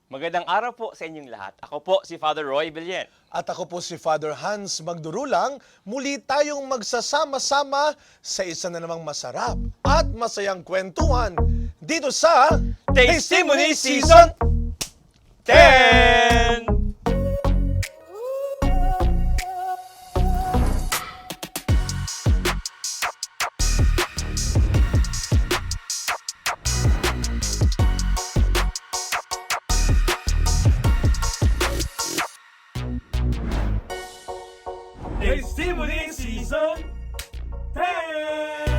Magandang araw po sa inyong lahat. Ako po si Father Roy Villen. At ako po si Father Hans Magdurulang. Muli tayong magsasama-sama sa isa na namang masarap at masayang kwentuhan dito sa Testimony Season 10! Testimony Season 10!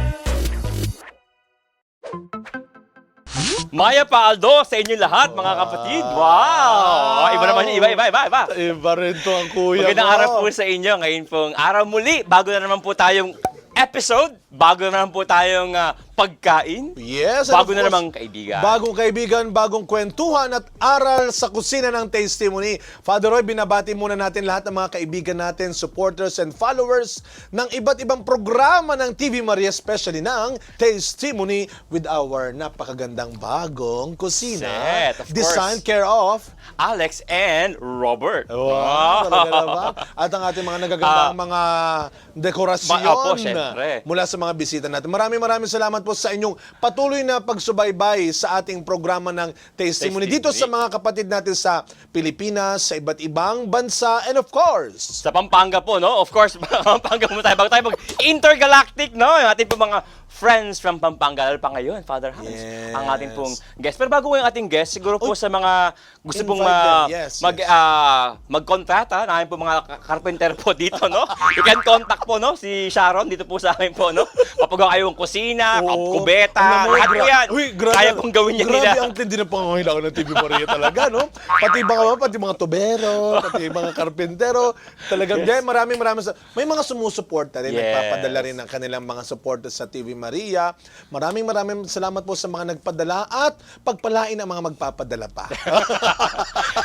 Maya Paldo sa inyo lahat, mga kapatid. Wow! Iba naman yun, iba. Iba rin to ang kuya Magandang mo. araw po sa inyo. Ngayon pong araw muli, bago na naman po tayong episode, bago na naman po tayong pagkain, Yes, and bago of na course, namang kaibigan. Bagong kaibigan, bagong kwentuhan at aral sa kusina ng Testimony. Father Roy, binabati muna natin lahat ng mga kaibigan natin, supporters and followers ng iba't ibang programa ng TV Maria, especially ng Testimony with our napakagandang bagong kusina. Set, of Designed course. care of Alex and Robert. Wow, talaga naman. At ang ating mga nagagandang mga dekorasyon Opo, syempre. mula sa mga bisita natin. Maraming salamat po sa inyong patuloy na pagsubaybay sa ating programa ng Testimony dito sa mga kapatid natin sa Pilipinas, sa iba't ibang bansa, and of course, Sa Pampanga po, no? Of course, Pampanga mo tayo. Bago tayo mag-intergalactic, no? Yung ating po mga friends from Pampanga. Lalo pa ngayon, Father Hans, Yes. ang ating pong guest. Pero bago yung ating guest, siguro po sa mga gusto pong invite them. Yes, magkontrata, na po mga carpenter po dito, no? You can contact po, no? Si Sharon, dito po sa amin po, no? Papagawa kayong kusina, kubeta, Alam mo, lahat po yan. Uy, grabe, Kaya pong gawin yan nila. Grabe ang tindi ng pangangailangan ng TV Maria talaga, no? Pati mga tubero, pati mga karpentero. Talagang, yes. Maraming may mga sumusuporta rin, Yes. nagpapadala rin ng kanilang mga supporters sa TV Maria. Maraming salamat po sa mga nagpadala at pagpalain ang mga magpapadala pa.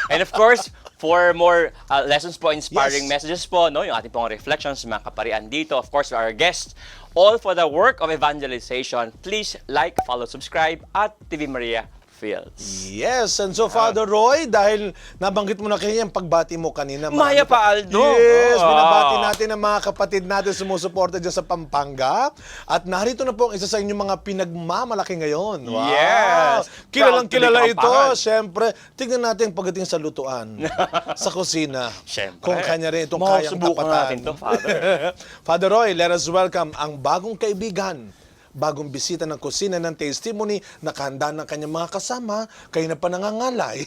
And of course, for more lessons po, inspiring Yes. messages po, no, yung ating pong reflections, mga kaparian dito, of course, our guests, all for the work of evangelization. Please like, follow, subscribe at TV Maria Fields. Yes, and so Father Roy, dahil nabanggit mo na kanina yung pagbati mo kanina. Maya Paldo. Yes, Ah. binabati natin ang mga kapatid natin sumusuporta dyan sa Pampanga. At narito na po ang isa sa inyong mga pinagmamalaki ngayon. Wow. Yes. Kilalang Proud to be kilala ito. Kapampangan. Siyempre, tignan natin pagdating sa lutuan, sa kusina. Siyempre. Kung kanya rin itong kayang Masubukan tapatan. natin to, Father. Father Roy, let us welcome ang bagong kaibigan, bagong bisita ng kusina ng Testimony, nakahanda ng kanyang mga kasama, kayo na pa nangangalay.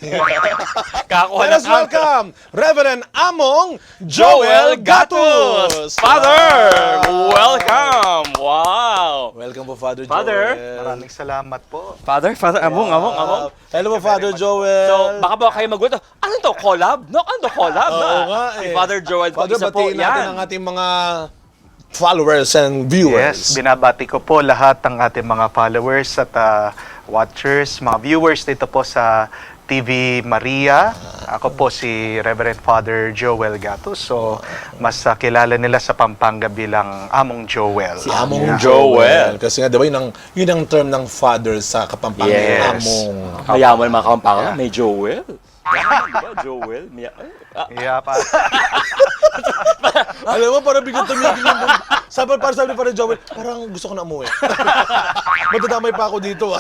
Kakuha Let us ng welcome Reverend Among Joel Gatus! Father, welcome. Wow. Welcome po, Father Father. Joel. Maraming salamat po. Father, Among. Hello po, Father Joel. So, baka ba kayo magulat? Ano to? Collab? No, ano to? Collab? Oo nga Si eh. Father Joel po, Father, isa po batiin natin yan. ang ating mga followers and viewers. Yes, binabati ko po lahat ng ating mga followers at watchers, mga viewers dito po sa TV Maria. Ako po si Reverend Father Joel Gatus. So, mas kilala nila sa Pampanga bilang Among Joel. Si Among Yeah. Joel. Kasi nga, di ba, yun ang term ng father sa Kapampangan. Yes. Among. Mayaman mga kapampanga, may Joel. Yaman, di ba? Joel. Yeah, pa. Alam mo, parang biglang tumigil yung sabi para Joel, parang gusto ko na umuwi. Matadamay pa ako dito.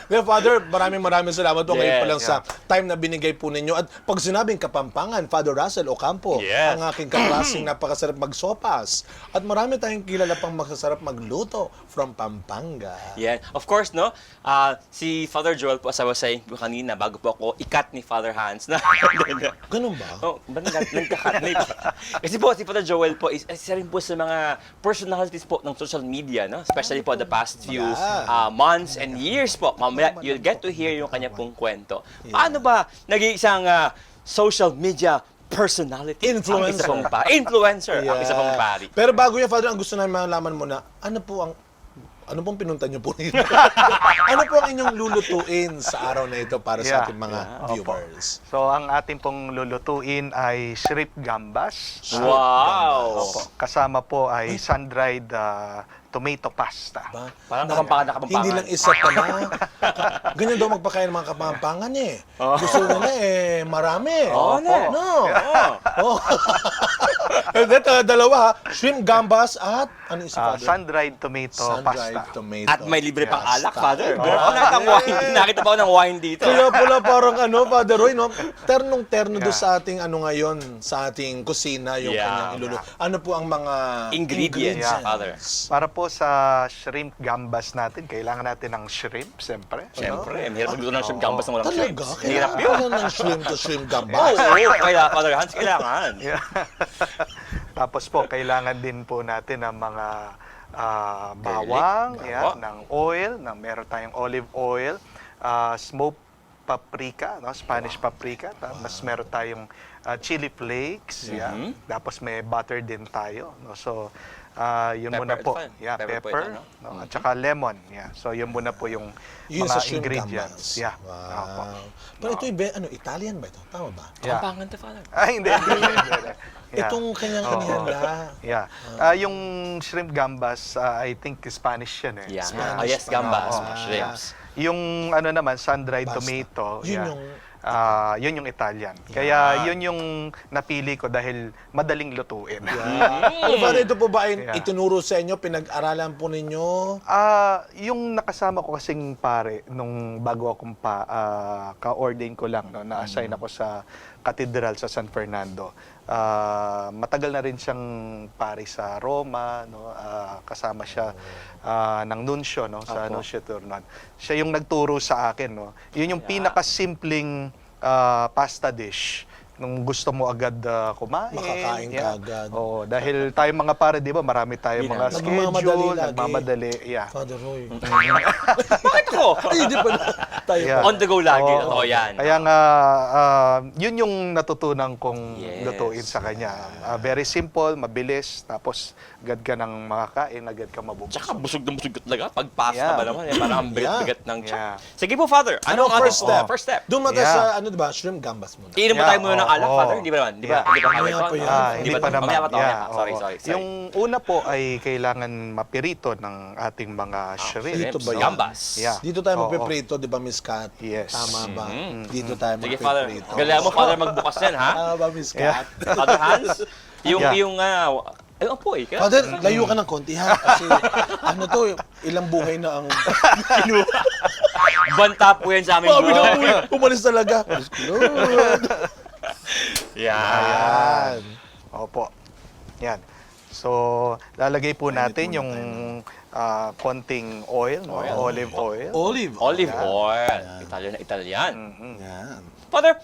Kaya Father, maraming salamat po ngayon pa lang sa time na binigay po ninyo. At pag sinabing Kapampangan, Father Russell Ocampo, Yes. ang aking kaklaseng napakasarap magsopas. At marami tayong kilala pang masasarap magluto from Pampanga. Yeah. Of course, no? Si Father Joel po, as I was saying po kanina, bago po ako ikat ni Father Hans. Na, Ganun ba? oh, ba nagkakat na ito? Kasi po, si Father Joel po, isa rin po sa mga personalities po ng social media, no? Especially po the past few months and years po. Mamaya, you'll get to hear yung kanya pong kwento. Paano ba naging isang social media personality? Influencer. Influencer, ang isa pong pari. Pero bago yan, Father, ang gusto namin malaman mo na, ano po ang ano pong pinunta niyo po rito? Ano po ang inyong lulutuin sa araw na ito para sa Yeah. ating mga viewers? So, ang ating pong lulutuin ay shrimp gambas. Wow! Opo. Kasama po ay sun-dried tomato pasta. Ba? Parang kapampangan na kapampangan. Hindi lang isa pala. Ganyan daw magpakain ng mga kapampangan eh. Gusto nila marami. Oo, na. No. Oo. Oh. Ito, dalawa, shrimp gambas at ano isa pa? Sun-dried tomato pasta. Tomato. At may libre pang alak, Pasta. Father. Meron ako nakita ng wine. Nakita pa ako ng wine dito. Kaya pala parang Father Roy, no? Ternong-terno doon sa ating ngayon, sa ating kusina, yung Yeah. kanyang iluluto. Ano po ang mga Ingredients, Father. Para po sa shrimp gambas natin, kailangan natin ng shrimp, siyempre. Siyempre, mahirap magluto ng shrimp gambas ng walang Talaga? shrimps. Hirap yun. Kailangan ng shrimp to shrimp gambas. Oo, kaya Father Hans, kailangan. Yeah. Tapos po, kailangan din po natin ng mga bawang, ng oil, meron tayong olive oil, smoked paprika, Spanish paprika, tapos meron tayong chili flakes, tapos may butter din tayo. So, yun Pepper, muna po. ito pa. Yeah, Pepper po pepper, ito, at saka lemon. Yeah. So, yun muna po yung Yun mga sa shrimp ingredients. gambas. Yeah. Wow. Pero ito, Italian ba ito? Tama ba? Yeah. Kapampangan to, Father. Hindi. Yeah. Itong kanyang kanihanda. Yeah. Yung shrimp gambas, I think Spanish yan eh. Yeah. Spanish Oh, yes, pa. gambas, Ah. shrimps. Yung naman, sun-dried Pasta. tomato. Yun yun yung Italian. Kaya yun yung napili ko dahil madaling lutuin. Pero Father, ito po ba ay Yeah. itinuro sa inyo, pinag-aralan po ninyo? Yung nakasama ko kasing pare nung bago akong ka-ordain ko lang, na-assign ako sa Cathedral sa San Fernando. Matagal na rin siyang pare sa Roma, kasama siya ng nuncio, sa nuncio Turnon. Siya yung nagturo sa akin, Yun yung pinakasimpleng pasta dish nung gusto mo agad kumain. Makakain ka agad. Oo, dahil tayo mga pare, di ba, marami tayong Yun mga na. Nagmamadali schedule, lagi. nagmamadali. Yeah. Father Roy. Bakit ako? Ay, di pa tayo. Yeah. On the go lagi. Oo. Totoo yan. Kaya nga, yun yung natutunan kong Yes. lutuin sa kanya. Very simple, mabilis, tapos agad ka nang makakain, agad ka mabubusog. Tsaka busog na busog ka talaga. Pag pasta Yeah. ba naman, parang ang bigat-bigat ng tiyak. Yeah. Sige po, Father. Ano ang First step? First step. Doon mata Yeah. sa, diba, shrimp gambas muna. Iinom mo Yeah, tayo muna ng alak, oo. Father? Di ba naman? Di ba? Yeah. Di ba kaya Mamaya ito? pa yan. Hindi pa naman. Mamaya pa to, mamaya pa. Yeah, Sorry, oo. sorry. Yung una po ay kailangan mapirito ng ating mga shrimp. Dito ba yan? Gambas. Yeah. Dito tayo Oo. magpiprito, di ba, Miss Kat? Yes. Tama ba? Dito tayo Sige, Father. magpiprito. Galing mo, Father, magbukas yan, ha? Tama ba, Miss Kat? Father Hans? Yung, Yeah. ayun po eh. Kaya, Father, layo ka ng konti ha. Kasi ilang buhay na ang... banta po yan sa aming Mami na buhay. umalis talaga. Lord. Yan. Yan. Opo. Yan. So, lalagay po natin yung konting oil, olive oil. Olive. Olive oil. Italian na Italian. Yan. Father,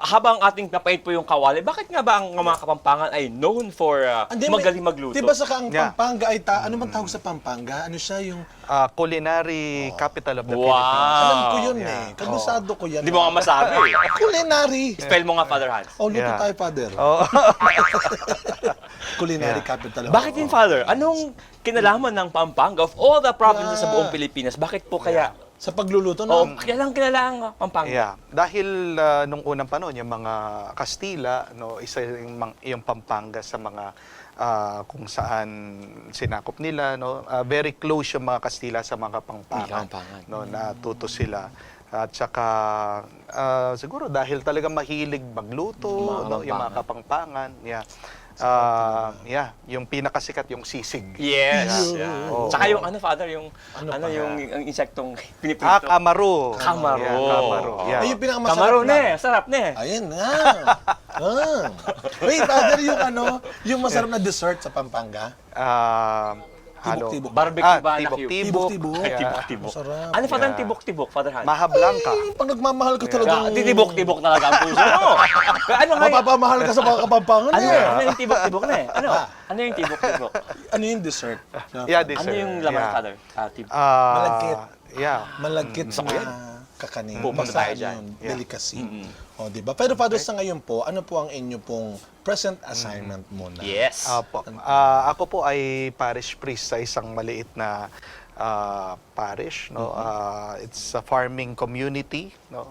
habang ating napait po yung kawali, bakit nga ba ang mga Kapampangan ay known for magaling magluto? Diba saka ang Yeah. Pampanga ay ano man tawag sa Pampanga? Ano siya yung... Culinary capital of the Wow. Philippines. Alam ko yun Yeah. Kabisado ko yan. Hindi mo nga masabi. Culinary. Spell mo nga, Father Hans. Oh, luto Yeah. tayo, Father. Oo. Culinary Yeah. capital. Bakit din, Father? Anong kinalaman ng Pampanga of all the provinces sa buong Pilipinas? Bakit po kaya? Sa pagluluto, Oh, no? kilala ang Pampanga. Yeah. Dahil nung unang panahon, yung mga Kastila, isa yung Pampanga sa mga kung saan sinakop nila, very close yung mga Kastila sa mga Kapampangan. Kapampangan. Natuto sila. At saka siguro dahil talaga mahilig magluto, yung mga Kapampangan. Yeah. Yung pinakasikat yung sisig. Yes. Yeah. Oo. Tsaka yung Father, yung Ano pa? yung insektong piniprito. Kamaro. Kamaro. Yeah, kamaro. Yeah. Ay, yung pinakamasarap Kamaro na. sarap na. Ayan nga. Wait, Father, yung masarap na dessert sa Pampanga? Tibok-tibok. Barbecue ba na Tibok-tibok. Tibok-tibok. Ay, Yeah. tibok-tibok. Masarap. Ano Father ang Yeah. tibok-tibok, Father Hans? Maha Blanca. Pag nagmamahal ka talaga. Titibok-tibok talaga ang puso mo. Ano nga Mapapamahal ka sa mga Kapampangan ano, eh. ano yung tibok-tibok na eh? Ano yung tibok-tibok? Ano yung dessert? Yeah, dessert. Ano yung laman, Yeah. Father? Tibok. Malagkit. Yeah. Malagkit Gusto ko yan. kakanin. Pupunta Basta tayo dyan. yun, Yeah. delicacy. O, di ba? Pero Father, sa ngayon po, ano po ang inyo pong present assignment muna? Yes. Ako po ay parish priest sa isang maliit na parish, no. It's a farming community, no.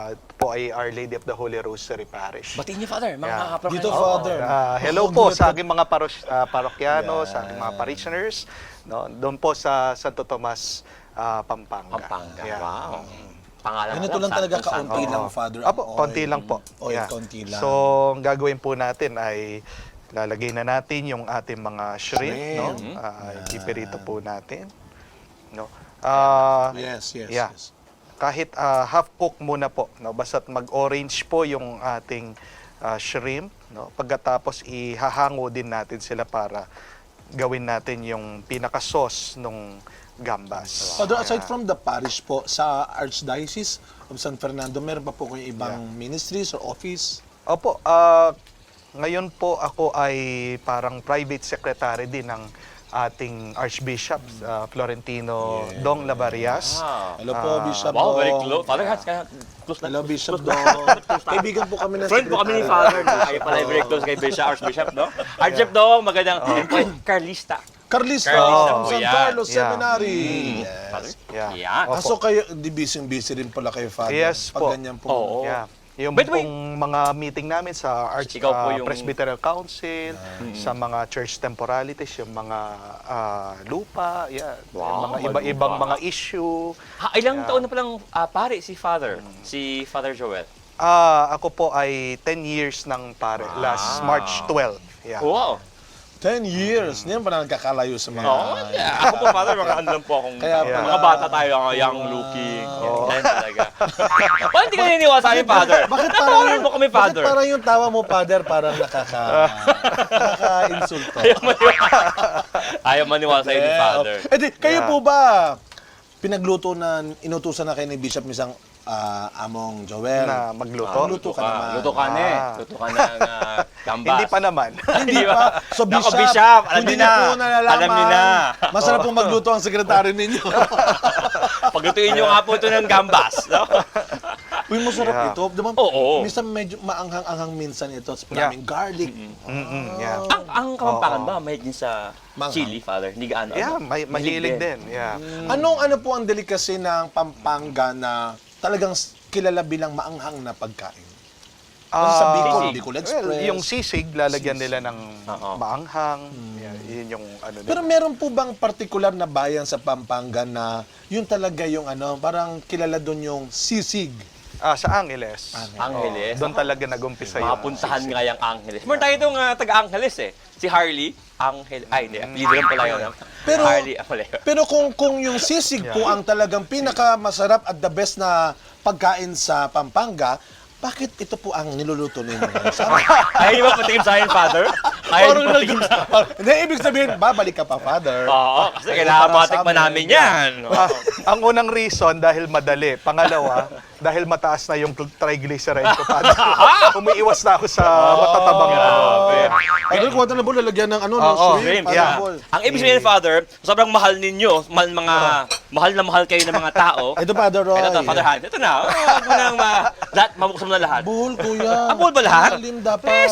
Ito po ay Our Lady of the Holy Rosary Parish. Batiin niyo, Father. Mga Yeah. parokyan. Dito, Father. Hello po sa aking mga parokyano, sa aking mga parishioners, no. Doon po sa Santo Tomas, Pampanga. Pampanga. Yeah. Wow. Pangalan Ganito lang talaga kaunti lang, Father. ang Apo, konti oil. lang po. Oil, Yeah. konti lang. So, ang gagawin po natin ay lalagay na natin yung ating mga shrimp, no? Ipirito po natin. No? Yes. Yeah. Kahit half cook muna po, no? Basta't mag-orange po yung ating shrimp, no? Pagkatapos ihahango din natin sila para gawin natin yung pinaka-sauce nung gambas. Father, aside from the parish po, sa Archdiocese of San Fernando, meron pa po kayong ibang ministries or office? Opo, ngayon po ako ay parang private secretary din ng ating Archbishop Florentino Dong Labarias. Wow. Hello po, Bishop Wow, very Dong. close. Father, close na. Hello, Bishop Dong. Kaibigan po kami ng Friend po kami ni Father. Kayo pala ay very close kay Bishop, Archbishop, no? Archbishop, no? Magandang Carlista. Carlista, Carlista po, San yan. Carlos Yeah. Seminary. Father? Yes. Yeah. Yeah. Opo. So kayo, di busy rin pala kayo, Father. Yes Pag po. ganyan po. Oo. Yeah. Yung By the way- pong mga meeting namin sa Ikaw po yung- Presbyterial Council, sa mga church temporalities, yung mga lupa, yeah, Wow, yung mga may iba-ibang lupa. mga issue. Ilang taon na palang pare si Father? Si Father Joel? Ako po ay 10 years ng pare, last March 12. Yeah. Wow. 10 years. Hindi naman pa nagkakalayo sa mga... Oo, yeah. Ako po, Father, mga ano lang po akong... Kaya pala- mga bata tayo, young looking. Yan talaga. Bakit hindi ka naniniwala sa akin, Father? Bakit Natawanan mo kami, Father? Bakit parang yung tawa mo, Father, parang nakaka-insulto? Ayaw maniwala sa'yo ni Father. Eh di, kayo po ba, pinagluto na, inutusan na kayo ni Bishop misang Among Joel? Na magluto. Luto ka naman. Luto ka na eh. Luto ka na ng gambas. Hindi pa naman. Hindi pa. So, Nako, Bishop, Bishop, alam hindi niyo na. niyo po nalalaman. Alam niyo na. Masarap pong magluto ang sekretary ninyo. Paglutuin niyo nga po ito ng gambas. No? Uy, masarap Yeah. ito. Diba, Oo. minsan medyo maanghang-anghang minsan ito. Tapos maraming garlic. Yeah. Ang Kapampangan ba, may din sa Manghang. chili, Father? Hindi gaano. Yeah, ano? mahilig din. Yeah. Ano po ang delicacy ng Pampanga na talagang kilala bilang maanghang na pagkain? Kasi sa Bicol, sisig. Bicol Express. Well, yung sisig, lalagyan nila ng Oo. maanghang. Yeah, yun yung ano. Pero meron po bang partikular na bayan sa Pampanga na yun talaga yung ano, parang kilala doon yung sisig? Sa Angeles. Angeles. Doon talaga nag-umpisa yung Mapuntahan nga yung Angeles. Meron tayo itong taga-Angeles eh. Si Harley. Angel. Ay, hindi. Leader lang pala yun. Pero- Harley. Pala yun. Pero kung yung sisig po ang talagang pinakamasarap at the best na pagkain sa Pampanga, bakit ito po ang niluluto ninyo? Ayaw niyo ba patingin sa akin, Father? Ayaw niyo ba patingin sa akin? Hindi, ibig sabihin, babalik ka pa, Father. Oo, kasi kailangan Para sa matikman amin. namin yan. Ang unang reason, dahil madali. Pangalawa, dahil mataas na yung triglyceride ko. Umiiwas na ako sa matatabang grabe. Pero kung na po lalagyan ng ano, ng Oo, shrimp, Shrimp, yeah. parang ball. Ang ibig sabihin, Father, sobrang mahal ninyo, mahal na mahal kayo ng mga tao. Ito, Father Roy. Ito, Father Han. Ito na. Huwag mo nang lahat, mabuksan mo na lahat. Buhol, kuya. Buhol ba lahat? Malim dapat.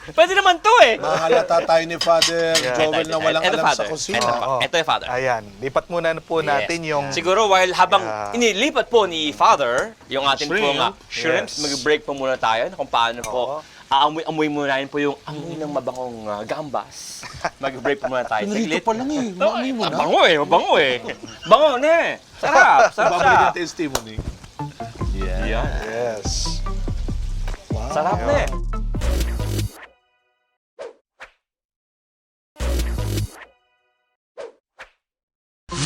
Pwede naman to eh. Mahalata tayo ni Father Joel na walang Ito, alam sa Father. kusina. Ito yung Father. Ayan, lipat muna po natin yung... Siguro while habang Yeah. inilipat po ni Father yung ating Shrimp. pong shrimps, Yes. mag-break po muna tayo kung paano po aamoy muna natin po yung amoy ng mabangong gambas. Mag-break po muna tayo. Pinrito pa lang eh. Maamoy mo na. Mabango eh, mabango eh. Bango na eh. Sarap, sarap siya. Babalik ang testimony. Yeah. Yes. Sarap na eh.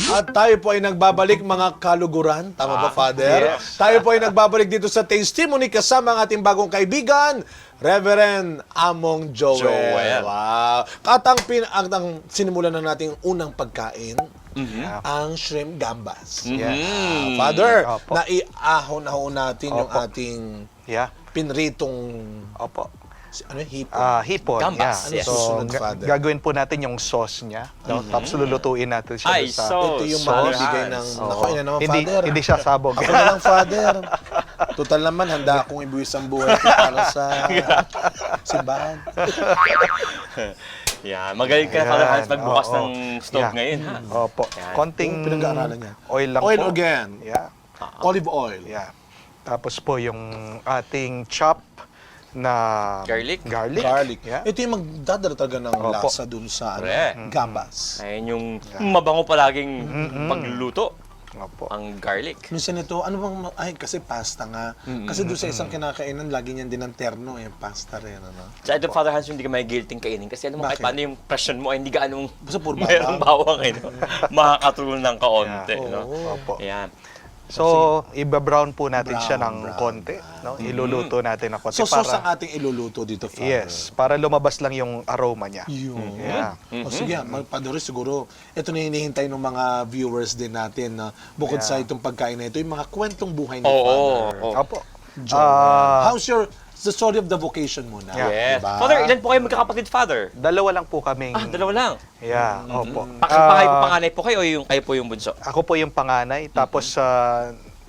At tayo po ay nagbabalik mga kaluguran. Tama ba, Father? yes. Tayo po ay nagbabalik dito sa Testimony kasama ang ating bagong kaibigan, Reverend Among Joel. Joel. Wow. At ang sinimulan na nating unang pagkain, ang shrimp gambas. Mhm. Father, Opo. naiahon-ahon natin yung Opo. ating Yeah. pinritong Opo. hipon. Hipon. Gambas, Yeah. yes. So, Susunod, Father. gagawin po natin yung sauce niya. No? Tapos lulutuin natin siya Ay, doon sa... Ito yung Father magbibigay Hans. ng... Oo. Naku, yun naman, hindi, Father. hindi siya sabog. Ako na lang, Father. Total naman, handa akong ibuwis ang buhay ko para sa simbahan. Yan, magaling ka, Ayan, Father Hans, magbukas oo. ng stove Yeah. ngayon, ha? Opo. Yan. Konting Yung pinag-aaralan niya. oil lang Oil po. again. Yeah. Olive oil. Yeah. Tapos po yung ating chop na Garlic. Garlic. Yeah. Ito yung magdadala talaga ng Opo. lasa dun sa Correct. gabas. Ayan yung mabango palaging pagluluto. Opo. Ang garlic. Minsan ito, ano bang, ay kasi pasta nga. Kasi doon sa isang kinakainan, lagi niyan din ang terno, yung pasta rin, ano. Sa ito, Father Hans, hindi ka may guilting kainin. Kasi ano mo, kahit Bakit? paano yung presyon mo, ay hindi ka anong Basta puro mayroong bawang, eh, no? Makakatulong ng kaonte, Yeah. no? Oo. Opo. Ayan. So, iba-brown po natin siya Brown, ng konti. No? Iluluto natin ng konti So, sauce ang para... ating iluluto dito, Father. Yes, para lumabas lang yung aroma niya. Yun. Yeah. O sige, Padre, siguro, ito na hinihintay ng mga viewers din natin na bukod sa itong pagkain na ito, yung mga kwentong buhay ni Oo. Father. Oo. Opo. Joel. How's the story of the vocation muna? Yes. Diba? Father, ilan po kayo magkakapatid, Father? Dalawa lang po kaming... Dalawa lang. Yeah, opo. Panganay po kayo o yung kayo po yung bunso? Ako po yung panganay. Tapos,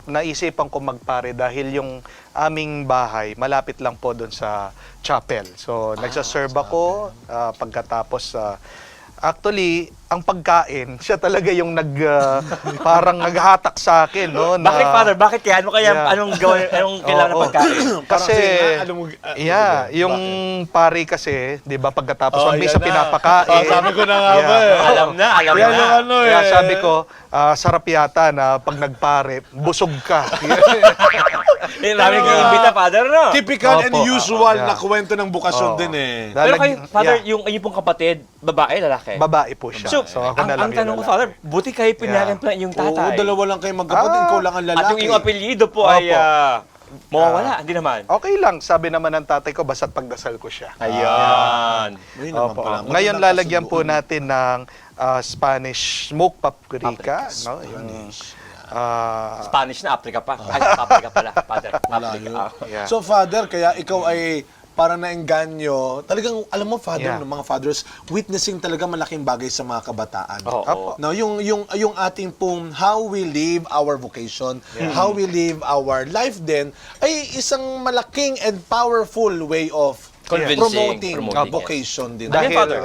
naisipan ko magpare dahil yung aming bahay, malapit lang po doon sa chapel. So, nagsaserve ako pagkatapos... actually, ang pagkain, siya talaga yung parang naghatak sa akin, no? Na, Bakit, Father? Bakit kaya? Ano kaya? Yeah. Anong gawin? Anong kailangan ng Oo. pagkain? Kasi, alam mo, yung pari kasi, di ba, pagkatapos ng misa yan na. pinapakain. Sabi ko na nga ba eh. Alam na. Yan yung ano eh. Kaya sabi ko, sarap yata na pag nagpare, busog ka. Marami kang imbita, Father, no? Typical and Opo. usual Yeah. na kwento ng bukasyon Oo. din eh. Pero kayo, Father, Yeah. yung pong kapatid, babae, lalaki? Babae po siya. So, ako na lang ang tanong ko, yung Father, buti kayo pinag-implant yung Oo, tatay. dalawa lang kayo magkapatid, ikaw lang ang lalaki. At yung apelyido po ay Opo. mawawala, hindi naman. Okay lang, sabi naman ng tatay ko, basta't pagdasal ko siya. Ayan. Ayun naman Opo. pala. Ngayon Magandang lalagyan po kasunduan. natin ng Spanish smoked paprika. No? Yung, Spanish na Africa pa. Ay, Africa pala, Father. Malayo. Africa. Yeah. So, Father, kaya ikaw ay para naengganyo. Talagang, alam mo, Father, Yeah. ng mga fathers, witnessing talaga malaking bagay sa mga kabataan. Oo. Opo. Now, yung ating pong how we live our vocation, how we live our life din, ay isang malaking and powerful way of Convincing, promoting promoting, vocation din. Ano Dahil yan, Father?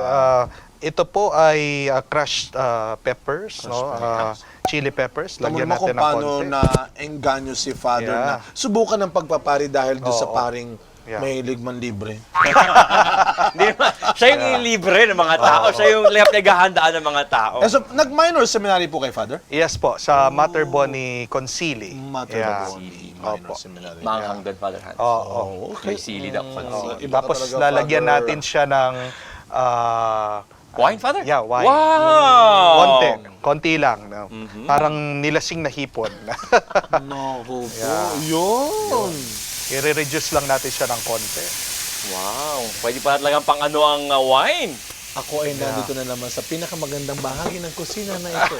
ito po ay crushed peppers, no? Chili peppers. Tamo Lagyan naman kung natin ng paano konti. na engganyo si Father Yeah. na subukan ng pagpapari dahil doon sa Oo. paring Yeah. may ligman libre. Hindi naman. Siya yung libre ng mga tao. Siya yung naghahandaan ng mga tao. So, nag-minor seminary po kay Father? Yes po, sa Mater Boni Concili. Mater Yeah. Boni, minor Opo. seminary. Manghang doon, Father Hans. Oo. Okay. May sili daw. Iba ka Tapos talaga, lalagyan Father. natin siya ng Wine, Father? Yeah, wine. Wow! konti lang. No? Parang nilasing na hipon. No, po. Yeah. Yun. I-reduce lang natin siya ng konti. Wow. Pwede pa talagang pang ano ang wine. Ako ay nandito na naman sa pinakamagandang bahagi ng kusina na ito.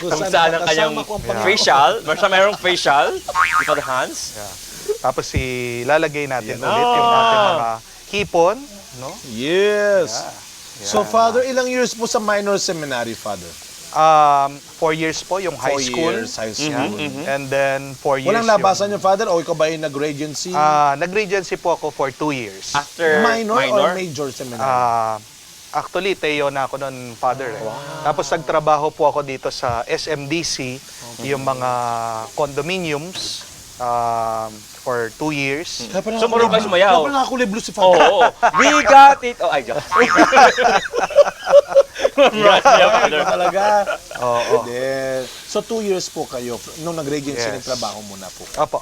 Kung saan ang kanyang nakasama ko ang Panginoon. facial. Basta mayroong facial. Si Father Hans. Yeah. Tapos ilalagay natin Yan ulit yung ating mga hipon. No? Yes. Yeah. So, Father, ilang years po sa minor seminary, Father? 4 years po yung high 4 school. years high school. And then 4 years Walang labasan niyo, Father? O ikaw ba ay nag-regency? Nag-regency po ako for 2 years. After minor or major seminary? Actually, Teo na ako noon, Father. Tapos nagtrabaho po ako dito sa SMDC, yung mga condominiums for 2 years. Kaya pala So, marunong kayo sumayaw? Kaya pala nakakuliblo si Father. Oo. We got it. Oh, ay, joke. Talaga. Oo. Yes. So, 2 years po kayo nung nag-regency Yes. nagtrabaho muna po. Opo.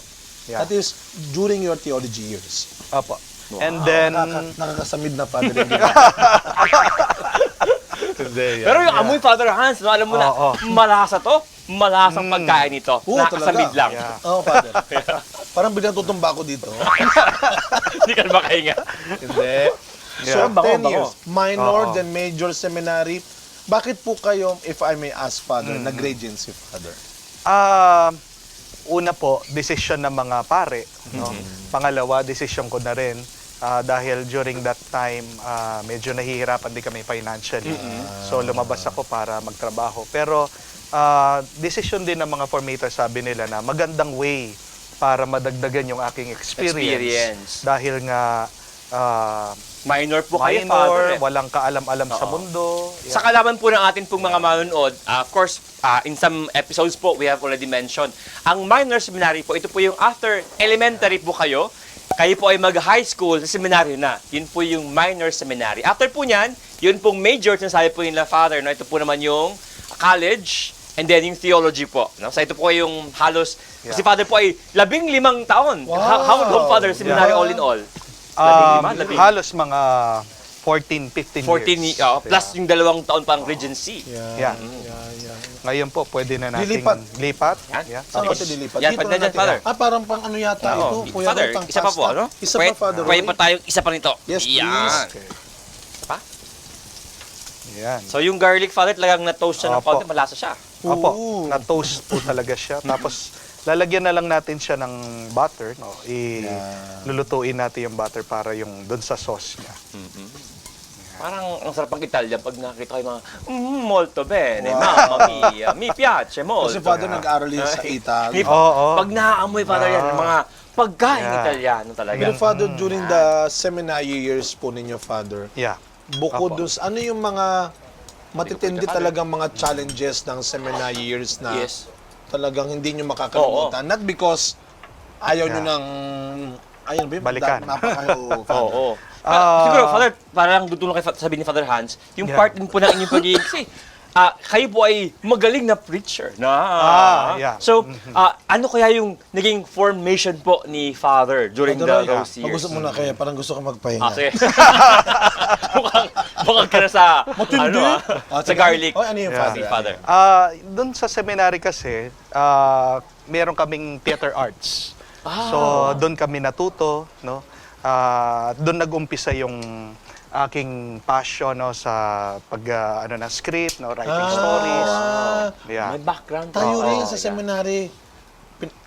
Yeah. That is during your theology years. Opo. And then, Nakakasamid na, Father. Pero yung amoy, Father Hans, no, alam mo na, Oo. malasa to. Malasang pagkain ito. Oo, Nakasamid talaga. lang. Yeah. Oo, Father. Parang biglang tutumba ako dito. Hindi ka na makahinga. Hindi. So, Yeah. Bango, 10 bango. years. Minor, Oo. then major seminary. Bakit po kayo, if I may ask, Father, nag-regency, Father? una po, decision ng mga pare. No? Pangalawa, decision ko na rin. Dahil during that time, medyo nahihirapan din kami financially. So, lumabas ako para magtrabaho. Pero, decision din ng mga formators, sabi nila na magandang way para madagdagan yung aking experience. Experience. Dahil nga, Minor po kayo, Father. minor, walang kaalam-alam sa mundo. Sa kalaman po ng atin pong mga manonood, of course, in some episodes po, we have already mentioned, ang minor seminary po, ito po yung after elementary po kayo po ay mag-high school sa seminaryo na. Yun po yung minor seminary. After po niyan, yun pong major, sinasabi po nila, Father, no? Ito po naman yung college, and then yung theology po. No? So ito po yung halos, si Father po ay 15 taon. Wow. How long, Father, seminary all in all? Halos mga 14, 15 14 years. plus yung 2 taon pang Regency. Yeah. Ngayon po, pwede na nating Lilipat. lipat. Yan. Yeah. Saan natin dilipat? Yan, Dito pwede na dyan, natin. Father. Parang pang ano yata Oo. ito. Kuya Father, Roy, pang isa pa po, pasta. ano? Isa pa, Father Pwede Roy. pa tayong isa pa nito. Yes, please. Yan. Okay. Pa? Yan. So yung garlic, Father, talagang na-toast siya ng Opo. konti, malasa siya. Opo, Oo. na-toast po talaga siya. Tapos, lalagyan na lang natin siya ng butter. No? Lulutuin natin yung butter para yung dun sa sauce niya. Parang ang sarap ang Italian pag nakita ko yung mga, molto bene, mamma mia, mi piace molto. Kasi Father nag-aral yun sa Italy. Oo. Pag naaamoy, Father, yan, mga pagkain Italiano talaga. Pero Father, during the seminary years po ninyo, Father, Yeah. bukod Apo. dun sa, ano yung mga matitindi Father. talagang mga challenges ng seminary years na Yes. talagang hindi nyo makakalimutan? Not because ayaw nyo ng, ayaw ba yun? Balikan. Napakayo, Father. Oo. Siguro, Father, parang dudulong kay sabi ni Father Hans, yung part din po ng inyong pagiging, kasi kayo po ay magaling na preacher. Yeah. So, ano kaya yung naging formation po ni Father during Father Roy, those years? pag-usap mo na kaya, parang gusto ko magpahinga. Sige. mukhang ka na sa, sa garlic. Oh, ano yung Father? Father. Doon sa seminary kasi, meron kaming theater arts. So, doon kami natuto, no? Doon nag-umpisa yung aking passion, no, sa pag script, no, writing stories. Yeah. May background. Tayo rin Oo, sa yeah. seminary.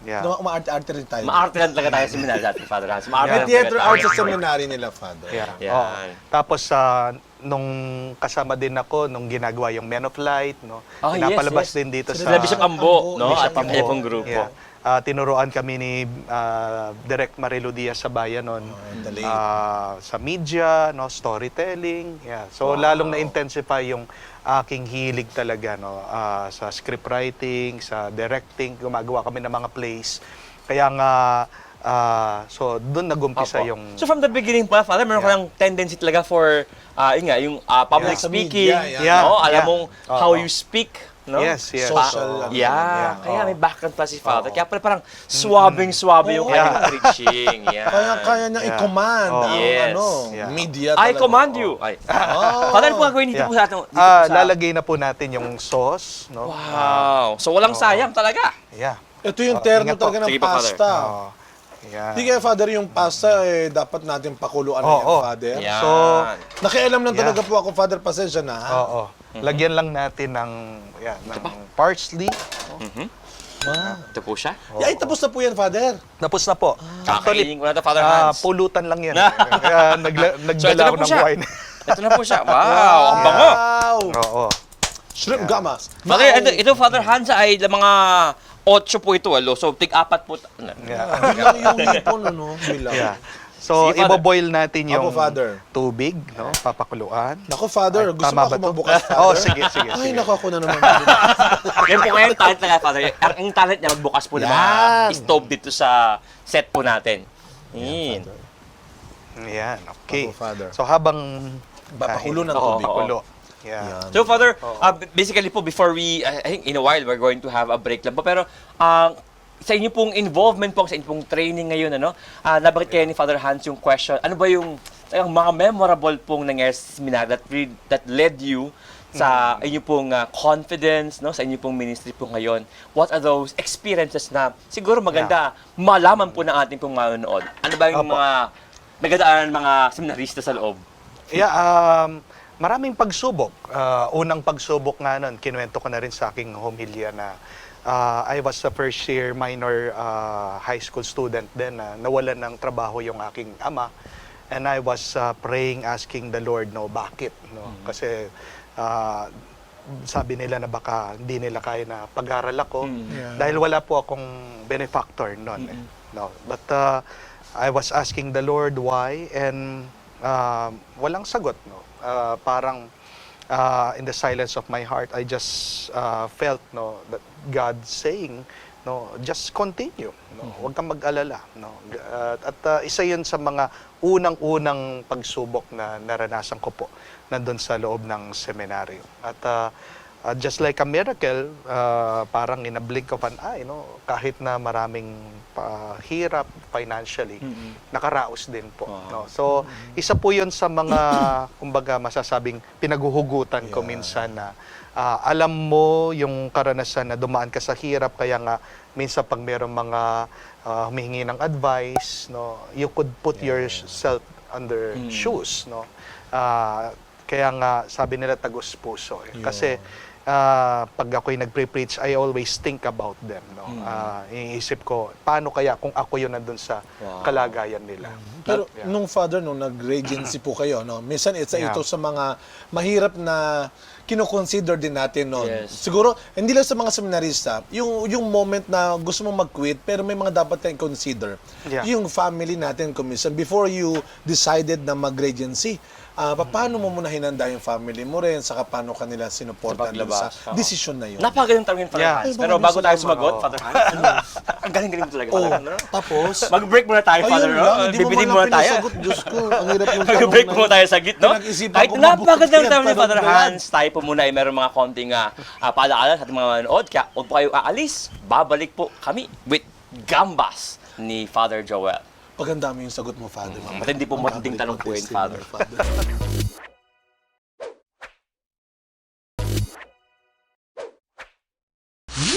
Yeah. Umaarte-arte rin tayo. Maarte lang talaga tayo sa seminary dati, Father Hans. Maarte May lang theater talaga arts tayo. sa seminary nila, Father. Yeah. Yan. Oo. Tapos nung kasama din ako nung ginagawa yung Men of Light, no. Pinapalabas yes. din dito Sila sa Bishop Ambo, no? Bishop At kanya Ambo. pong grupo. Yeah. Tinuruan kami ni Direct Marilu Diaz sa bayan nun. Dali. Sa media, no, storytelling. Yeah. So lalong na-intensify yung aking hilig talaga, no, sa script writing, sa directing, gumagawa kami ng mga plays. Kaya nga so doon nagumpisa Opo. yung So from the beginning pa, Father, meron ka ng tendency talaga for, yung public Yeah. Sa speaking, media, yeah. no? Alam Yeah. mong how you speak, no? Yes, yes. Social, Yeah. Yeah. Kaya may background pa si Father. Kaya pala parang swabing-swabe yung kanyang preaching. Yeah. Kaya niyang Yeah. i-command ang Yes. media I talaga. command you. Ay. Father, ano po gagawin dito Yeah. po sa atin? Dito po sa... lalagay na po natin yung sauce, no? Wow. So walang sayang talaga. Yeah. Ito yung terno ingat po. talaga ng Sige pa, Father. pasta. Yeah. Hindi kaya, Father, yung pasta, dapat natin pakuluan na yan, Oo. Father. Yan. So, Nakialam lang Yeah. talaga po ako, Father, pasensya na. ha? Oo. Lagyan lang natin ng parsley. Ito po siya. Ay, tapos na po yan, Father. Tapos na po. Kakainin ko na ito, Father Hans. Pulutan lang yan. Kaya So, ito nagdala na ako po ng siya. wine. Ito na po siya. Wow, ang bango. Wow! Oo. Shrimp gamas. Father, ito Father Hans ay mga 8 po ito, So, tig-4 po. Yeah. Yung hipon, ano, bilang. Yeah. So, Sige, Father. iboboil natin yung Ako, Father. tubig, no? Papakuluan. Nako, Father, Ay, gusto tama mo ba ako to? magbukas, Father? Oh, sige. Ay, naku, ako na naman. Yan po ngayon, talent na Father. Ang talent niya, magbukas po ng mga Yan. stove dito sa set po natin. Yan. Yan, okay. Ako, Father. So, habang Pakulo ng Oo, tubig. oo. Kulo. Yeah. Yan. So, Father, basically po, before we, I think in a while, we're going to have a break lang po. Pero, sa inyo pong involvement po, sa inyo pong training ngayon, nabanggit kayo ni Father Hans yung question, ano ba yung mga memorable pong nangyari sa seminar that led you sa inyo pong confidence, no, sa inyo pong ministry po ngayon? What are those experiences na siguro maganda malaman po ng ating pong manonood? Ano ba yung Opo. mga nagdaanan ng mga seminarista sa loob? Yeah, maraming pagsubok. Unang pagsubok nga nun, kinuwento ko na rin sa aking homilya na I was a first year minor high school student then nawalan ng trabaho yung aking ama. And I was praying, asking the Lord, no, bakit? No? Kasi sabi nila na baka hindi nila kaya na pag-aral ako Yeah. dahil wala po akong benefactor noon. No? But I was asking the Lord why, and walang sagot, no. Parang in the silence of my heart, I just felt, no, that God saying, no, just continue, no, huwag kang mag-alala, no. Isa 'yun sa mga unang-unang pagsubok na naranasan ko po nandun sa loob ng seminaryo. At just like a miracle, parang in a blink of an eye, no, kahit na maraming hirap financially, nakaraos din po. No? So, isa po yun sa mga, kumbaga, masasabing pinaguhugutan ko minsan na alam mo yung karanasan na dumaan ka sa hirap, kaya nga minsan pag mayroong mga humihingi ng advice, no, you could put yourself under shoes, no. Kaya nga sabi nila tagos puso eh. Kasi pag ako'y nagpre-preach, I always think about them, no. Iniisip ko paano kaya kung ako yun nandun sa kalagayan nila. Pero nung Father, nung nag-regency po kayo, no, minsan ito sa mga mahirap na kino-consider din natin, no. Yes. Siguro hindi lang sa mga seminarista, yung moment na gusto mong mag-quit pero may mga dapat kayong consider. Yung family natin minsan before you decided na mag-regency, paano mo muna hinanda yung family mo rin, saka paano kanila sinuportan sa desisyon na yun. Napakagaling tanongin, Father Hans. Pero bago tayo sumagot, Father Hans, ang galing-galing mo talaga, Father Hans. Tapos, Mag-break muna tayo, Father. Bibitin muna tayo. Diyos ko, ang hirap yung Mag-break muna tayo sa gitno. Pinag-isipan Kahit ko napakagandang mabuti tanong ni yan, Father parang Hans, tayo po muna ay meron mga konting paalaala sa ating mga manonood. Kaya huwag po kayong aalis. Babalik po kami with Gambas ni Father Joel. Paganda mo yung sagot mo, Father. Matindi po, matinding tanong po yun, Father.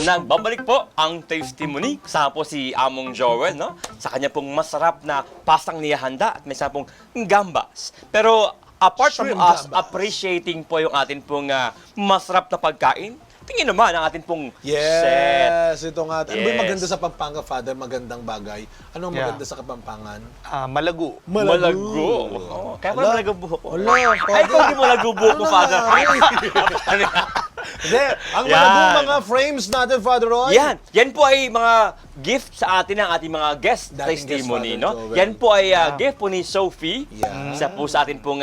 Nagbabalik po ang testimony. Kasama po si Among Joel, no? Sa kanya pong masarap na pasang niyahanda at may isa pong gambas. Pero apart from Shrimp us gambas. appreciating po yung atin pong masarap na pagkain, tingin naman ang atin pong set. Yes, ito nga. Ano ba yung Yes. maganda sa Pampanga, Father? Magandang bagay. Anong maganda sa Kapampangan? Malago. Malago. Oh, kaya pala malago buhok ko. Wala, Ay, Father. kung di malago buhok ko, Ano Father. nangyari? Hindi, ang Yan. malagong mga frames natin, Father Roy. Yan po ay mga gift sa atin ng ating mga guest Dating testimony, guest, no? Father Joel. Yan po ay gift po ni Sophie. Yeah. Isa po sa atin pong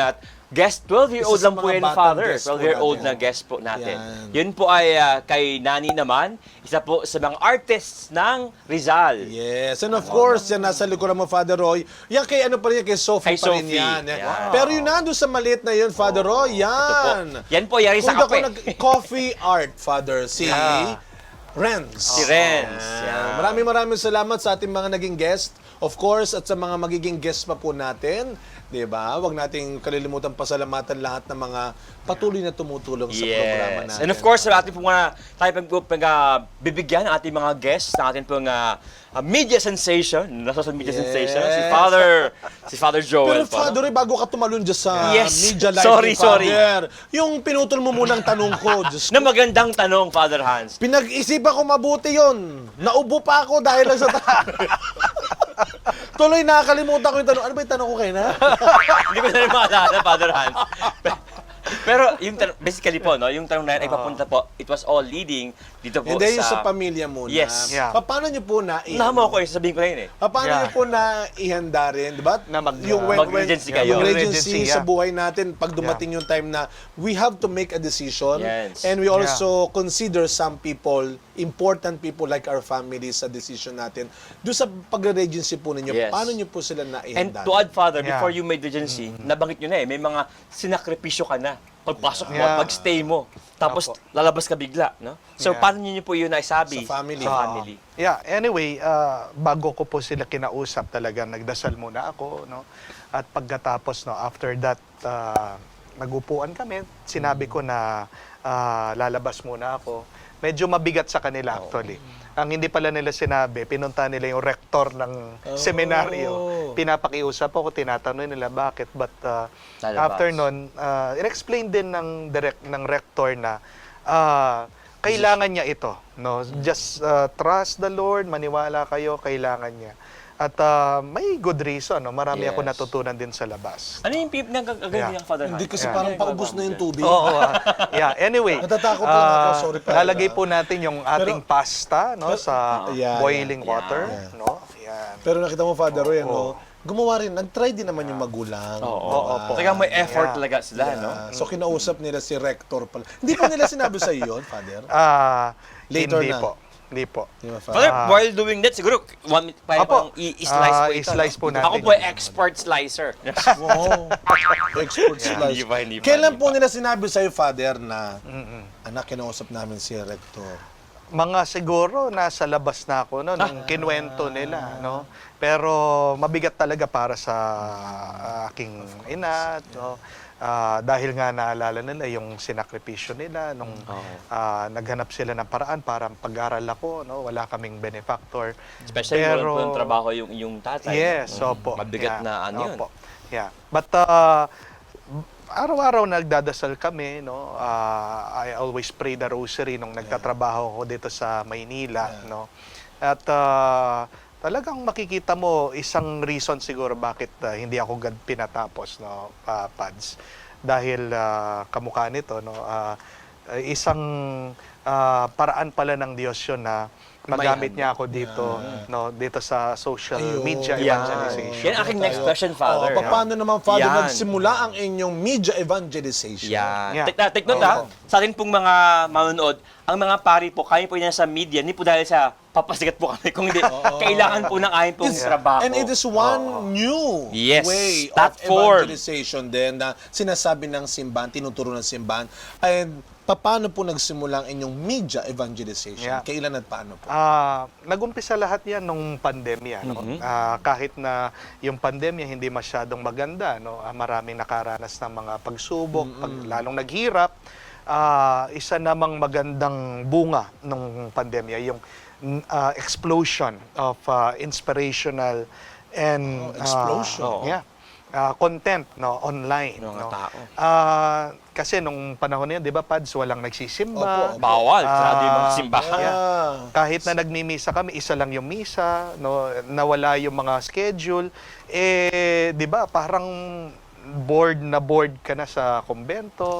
guest, 12-year-old Isa sa lang po mga yan, batang Father. guest po 12-year-old natin. na guest po natin. Yan. Yun po ay kay Nani naman, isa po sa mga artists ng Rizal. Yes, and of course, yan nasa likuran mo, Father Roy. Yan kay ano pa rin, kay Sophie Kay pa rin Sophie. yan. Yan. Pero yun nandun sa maliit na yun, Father Roy, yan. Yan po, yari sa Kung ako kape. nag-coffee art, Father, si Renz. Si Renz. Yan. Maraming salamat sa ating mga naging guest. Of course, at sa mga magiging guest pa po natin. Diba? Huwag nating kalilimutan pasalamatan lahat ng mga patuloy na tumutulong sa programa natin. And of course, sa ating pong tayo bibigyan ng ating mga guests, ng ating pong media sensation, social media sensation, si Father Joel. Pero Father, bago ka tumalon dyan sa Yes. media life Sorry, ni Father, yung pinutol mo munang tanong ko, Diyos Na ko, magandang tanong, Father Hans. pinag-isipan ko mabuti yon. Naubo pa ako dahil lang sa tuloy nakakalimutan ko yung tanong. Ano ba yung tanong ko kayo na? Hindi ko na rin maalala, Father Hans. Pero yung basically po, no, yung tanong na yun ay papunta po, it was all leading dito po Hindi, yung sa pamilya muna. Yes. Yeah. Paano nyo po na Nahama ko eh, sasabihin ko na yun eh. Paano nyo po na ihanda rin, di ba? Na mag-regency kayo. Mag-regency Yeah. sa buhay natin pag dumating yung time na we have to make a decision. Yes. And we also consider some people, important people like our families sa decision natin. Doon sa pag-regency po ninyo, Yes. paano nyo po sila na And ihanda? to add, Father, Yeah. before you made the agency, nabanggit nyo na eh, may mga sinakripisyo ka na. Pagpasok mo, Yeah. pag-stay mo, tapos Opo. lalabas ka bigla, no? So, Yeah. paano nyo po yun naisabi? Sa family. Sa family. Yeah, anyway, bago ko po sila kinausap talaga, nagdasal muna ako, no? At pagkatapos, no, after that, nagupuan kami, sinabi ko na lalabas muna ako. Medyo mabigat sa kanila actually. Ang hindi pala nila sinabi, pinunta nila yung rektor ng seminaryo. Pinapakiusap ako, tinatanong nila bakit. But after nun, in-explain din ng rector na kailangan niya ito. No? Just trust the Lord, maniwala kayo, kailangan niya. At may good reason, no? Marami ako Yes. natutunan din sa labas. Ano yung nagagawin Yeah. niya, Father Hans? Hindi kasi Yeah. parang paubos na yung tubig. Oo, yeah. Anyway, Natatakot lang ako. Sorry pa. lalagay po natin yung ating pasta no sa Yeah, boiling yeah. water, Yeah. no? Yan. Pero nakita mo, Father Roy, ano, gumawa rin, nag-try din naman yung magulang. Oo. Diba? Talagang may effort Yeah. talaga sila, no? So, kinausap nila si Rector pala. Hindi pa nila sinabi sa iyo, Father? Later Hindi na. po. Hindi po. Di ba, Father, Father? while doing that, siguro, Apo. i-slice po ito. I-slice po natin. Ako po ay expert slicer. Wow. Expert slice. Hindi ba. Kailan po nila sinabi sa iyo, Father, na anak, kinausap namin si Rector? Mga siguro nasa labas na ako no nung kinuwento nila no. Pero mabigat talaga para sa aking ina no. Dahil nga naalala nila yung sinakripisyo nila nung naghanap sila ng paraan para pag-aral ako no, wala kaming benefactor. Especially Pero kung trabaho yung tatay. yes, no? opo. Mabigat na ano yun. Opo. Yeah. But araw-araw nagdadasal kami, no. I always pray the rosary nung nagtatrabaho ko dito sa Maynila, no. At talagang makikita mo isang reason siguro bakit hindi ako pinatapos, no, Pads. Dahil kamukha nito, no, isang paraan pala ng Diyos yun na magamit niya ako dito, no, dito sa social Ayun. media Yan. evangelization. Yan aking next question, Father. Paano naman, Father, Yan. nagsimula ang inyong media evangelization? Yan. Yeah. Take note ha. Sa atin pong mga manonood, ang mga pari po, kaya po yan sa media, hindi po dahil sa papasikat po kami. Kung hindi, kailangan po ng ayon pong trabaho. And it is one new Yes, way that of form. evangelization din na sinasabi ng simbahan, tinuturo ng simbahan. And paano po nagsimula ang inyong media evangelization? Yeah. Kailan at paano po? Nagumpisa lahat yan nung pandemya. No? Kahit na yung pandemya hindi masyadong maganda, no? Maraming nakaranas ng mga pagsubok, lalong naghirap. Isa namang magandang bunga ng pandemya, yung explosion of inspirational and explosion. content no online Ng mga no. tao. Kasi nung panahon na yun, 'di ba, Pads, walang nagsisimba. Opo. Bawal. Sarado yung mga simbahan. Kahit na nagmimisa kami, isa lang yung misa, no, nawala yung mga schedule. 'Di ba, parang bored ka na sa kumbento.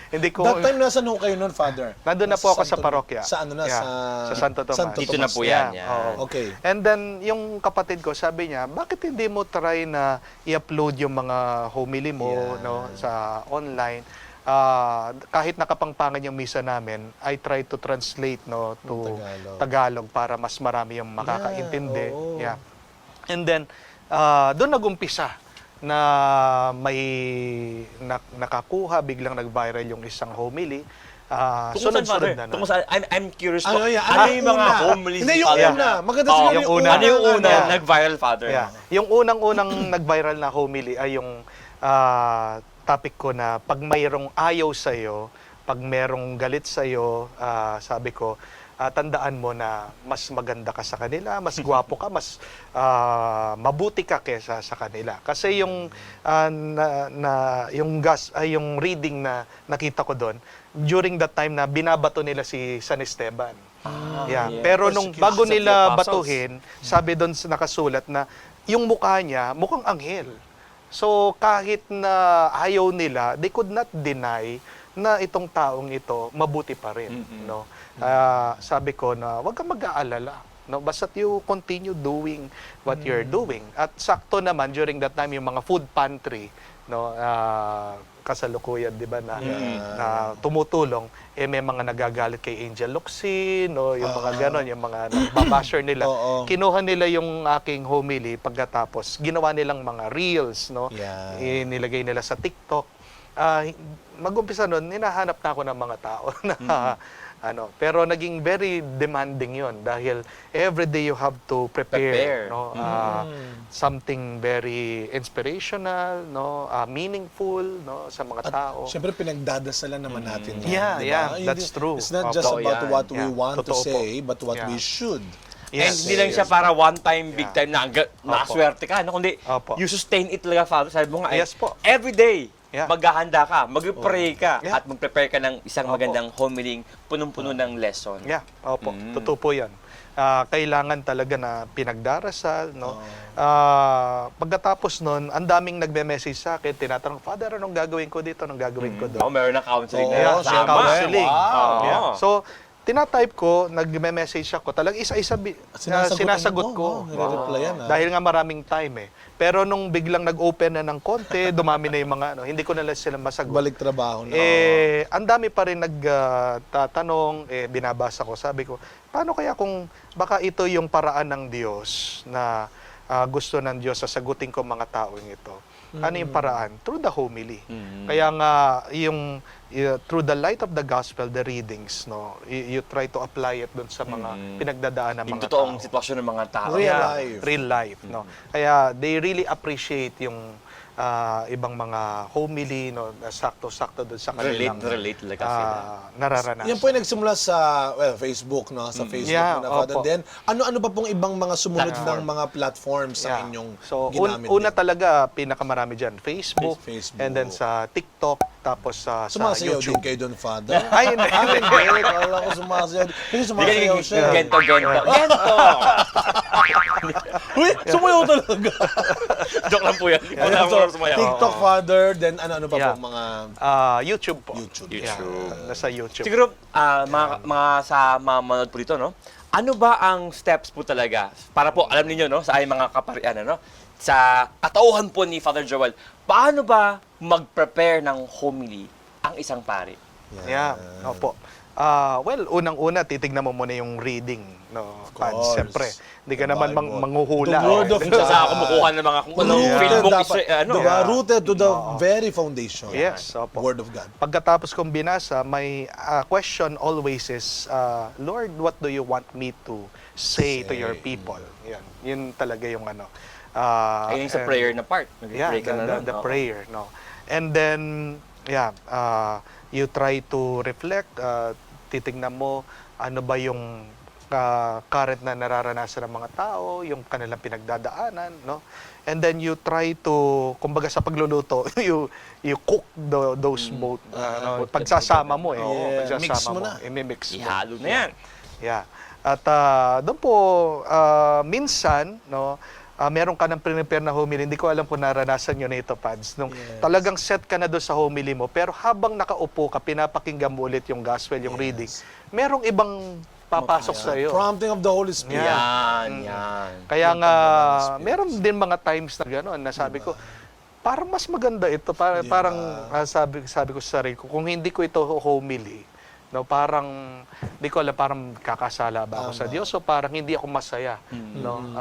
Hindi ko That time, nasan ho kayo nun, Father? Nandun na po ako sa parokya. Sa ano na? Yeah. Sa Santo Tomas. Dito na po yan. Yeah, yan. oo. Okay. And then, yung kapatid ko, sabi niya, bakit hindi mo try na i-upload yung mga homily mo no, sa online? Kahit nakapangpangan yung misa namin, I try to translate no, to Tagalog para mas marami yung makakaintindi. oo. Yeah. And then, doon nagumpisa na may nakakuha, biglang nag-viral yung isang homily. Tungkol saan, Father? na. Tungkol saan? I'm curious po. Ano yan? Ano yung mga una? homilies Hindi, ni yung Father? una. Maganda siguro yung yung una. una. Ano yung una Yeah. nag-viral, Father? Yeah. Yung unang-unang nag-viral na homily ay yung topic ko na pag mayroong ayaw sa'yo, pag mayroong galit sa'yo, sabi ko, tandaan mo na mas maganda ka sa kanila, mas gwapo ka, mas mabuti ka kesa sa kanila. Kasi yung yung reading na nakita ko doon, during that time na binabato nila si San Esteban. yeah. Pero nung bago Persecution of the nila apostles. batuhin, sabi doon nakasulat na yung mukha niya mukhang anghel. So kahit na ayaw nila, they could not deny na itong taong ito mabuti pa rin, no. Sabi ko na wag kang mag-aalala, no, basta't you continue doing what you're doing. At sakto naman during that time yung mga food pantry, no, kasalukuyan, 'di ba, na tumutulong, may mga nagagalit kay Angel Locsin, no, yung mga ganon, yung mga nagbabasher nila. Kinuha nila yung aking homily, pagkatapos ginawa nilang mga reels, no. Inilagay nila sa TikTok. Mag-umpisa nun, hinahanap na ako ng mga tao na pero naging very demanding yon dahil every day you have to prepare. No, something very inspirational, no, meaningful, no, sa mga tao. Siyempre, pinagdadasalan naman natin yan. Yeah, di ba? yeah, Hindi- that's true. It's not just Opo, about yan. what we want to Totoo po. say, but what we should. And Yes. hindi lang siya para one time, big time na nakaswerte ka, no? Kundi Opo. you sustain it talaga, Father. Sabi mo nga, Yes po. every day, Yeah. maghahanda ka, mag-pray ka, Yeah. at mag-prepare ka ng isang Opo. magandang homiling, punong-puno ng lesson. Yeah, opo, totoo po 'yan. Kailangan talaga na pinagdarasal, no. Pagkatapos noon, ang daming nagme-message sa akin, tinatanong, Father, anong gagawin ko dito, anong gagawin ko doon? Meron na counseling Oo, na. siyempre. Tama. Counseling. Wow. Yeah. So, tinatype ko, nagme-message ako, talagang isa-isa sinasagot ko. Nire-replyan, Dahil nga maraming time eh. Pero nung biglang nag-open na ng konti, dumami na yung mga ano, hindi ko na lang sila masagot. Balik trabaho na. Ang dami pa rin nagtatanong, binabasa ko, sabi ko, paano kaya kung baka ito yung paraan ng Diyos na gusto ng Diyos sasagutin ko mga taong ito. Ano yung paraan? Through the homily. Kaya nga, through the light of the gospel, the readings, no, you try to apply it dun sa mga pinagdadaan ng Yung mga totoong tao. sitwasyon ng mga tao. Real Yeah, life. real life, no. Kaya they really appreciate yung ibang mga homily, no, na sakto-sakto doon sa kanilang Relate talaga sila. nararanasan. Yan po yung nagsimula sa Facebook, no? Sa Facebook Yeah, na Father. opo. Then, ano-ano ba pong ibang mga sumunod Platform. ng mga platforms Yeah. ang inyong So, ginamit? una din? talaga, pinakamarami dyan, Facebook, Facebook. and then sa TikTok, tapos sa Sumasayaw din YouTube. kayo doon, Father? Ay, hindi. Hindi. Kala ko sumasayaw. Hindi sumasayaw siya. Gento. Uy, sumayaw talaga. Joke lang po yan. Wala Ayan, akong so, oras sumayaw. TikTok, Father. Then, ano-ano pa Yeah. po mga... YouTube po. YouTube. Yeah, nasa YouTube. Siguro, mga sa mga manood po dito, no? Ano ba ang steps po talaga? Para po, alam niyo no? Sa aming mga kaparian, ano? Sa katauhan po ni Father Joel, paano ba mag-prepare ng homily ang isang pari? Yeah, opo. Well, unang-una, titignan mo muna yung reading, no? course. Pads, siyempre. Hindi ka The naman Bible. manghuhula. The word of Sa kumukuha ng mga kung ano, Facebook, Diba? Rooted to the very foundation. Yes, opo. Word of God. Pagkatapos kong binasa, my question always is, Lord, what do you want me to say to your people? Yan. Yun talaga yung ano. Ayun yung sa prayer na part. Yeah, Nag-pray ka na nun. the Oo. prayer, no. And then, yeah, you try to reflect, titignan mo ano ba yung current na nararanasan ng mga tao, yung kanilang pinagdadaanan, no. And then you try to, kumbaga sa pagluluto, you cook those both, pagsasama mo eh. Yeah, Pagsasama mix mo na. I-mix mo. Ihalo na yan. Yeah. At doon po, minsan, no, meron ka ng prepare na homily. Hindi ko alam kung naranasan nyo na ito, Pads. Nung talagang set ka na doon sa homily mo, pero habang nakaupo ka, pinapakinggan mo ulit yung gospel, yung reading, merong ibang papasok sa iyo. Prompting of the Holy Spirit. Yan. Kaya nga, meron din mga times na gano'n, na sabi ko, parang mas maganda ito. Parang sabi ko sa sarili ko, kung hindi ko ito homily, no, parang hindi ko alam, parang kakasala ba ako sa Diyos o parang hindi ako masaya, no?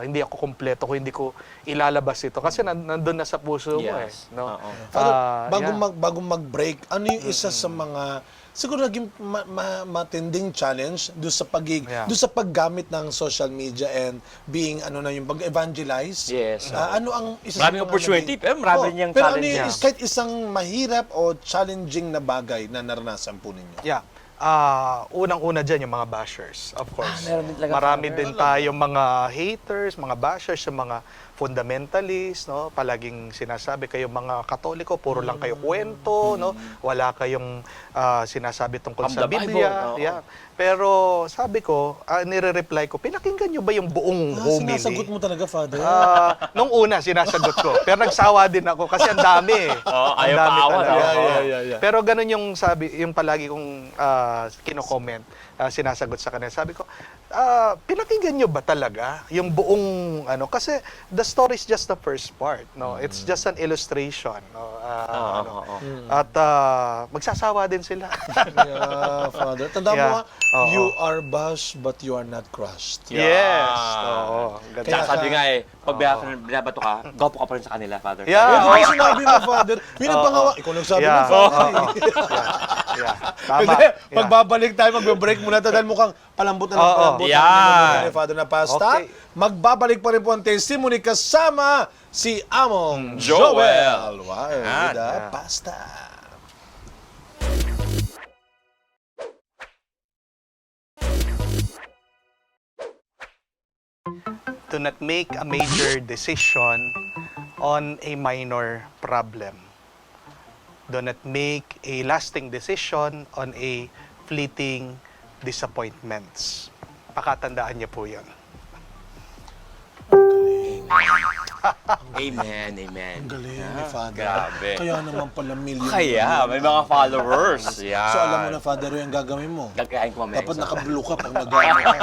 Hindi ako kumpleto kung hindi ko ilalabas ito kasi nandun na sa puso mo eh, Yes. no? Oo. Father, Yeah. bago mag-break, ano yung isa sa mga siguro naging matinding challenge doon sa Yeah. doon sa paggamit ng social media and being yung pag-evangelize? Yes. Ano ang isa Maraming opportunity, pero marami niyang pero challenge. ano yung kahit isang mahirap o challenging na bagay na naranasan po ninyo? Yeah. Unang-una dyan yung mga bashers, of course. meron din talaga, Marami Father. din tayong mga haters, mga bashers, yung mga fundamentalists, no? Palaging sinasabi kayo mga Katoliko, puro lang kayo kwento, no? Wala kayong sinasabi tungkol From sa the Bible, Biblia. oo. Yeah. Pero sabi ko, nire-reply ko, pinakinggan nyo ba yung buong homily? Sinasagot mo talaga, Father. Nung una, sinasagot ko. Pero nagsawa din ako kasi ang dami eh. Oo, Ang ayaw dami paawan, talaga. oo. Yeah. Pero ganun yung yung palagi kong kino-comment, sinasagot sa kanila. Sabi ko, pinakinggan nyo ba talaga yung buong kasi the story is just the first part, no? It's just an illustration, no? At magsasawa din sila. Yeah, Father. Tanda mo Yeah. nga, you are bashed but you are not crushed. Yes. Oo. Ganda. Tsaka sabi nga pag binabato ka, gopo ka pa rin sa kanila, Father. Yeah. Ito yung sinabi mo, Father. Pinagpangawa. Ikaw nagsabi Yeah. mo, Father. Yeah. Tama. Kasi, Yeah. pagbabalik tayo, magbe-break muna tayo dahil mukhang palambot na ng Oo. palambot. Yeah. Ang ni Father na pasta. Okay. Magbabalik pa rin po ang testimony kasama si Among Joel. Wow, with the pasta. Do not make a major decision on a minor problem. Do not make a lasting decision on a fleeting disappointments. Pakatandaan niyo po yan. Galing. Amen, amen. Ang galing ni Father. Grabe. Kaya naman pala million. Kaya, may mga followers. Yan. So alam mo na, Father, yung gagawin mo. Gagayahin ko mamaya. Dapat isa. naka-blue ka pag nag-ano para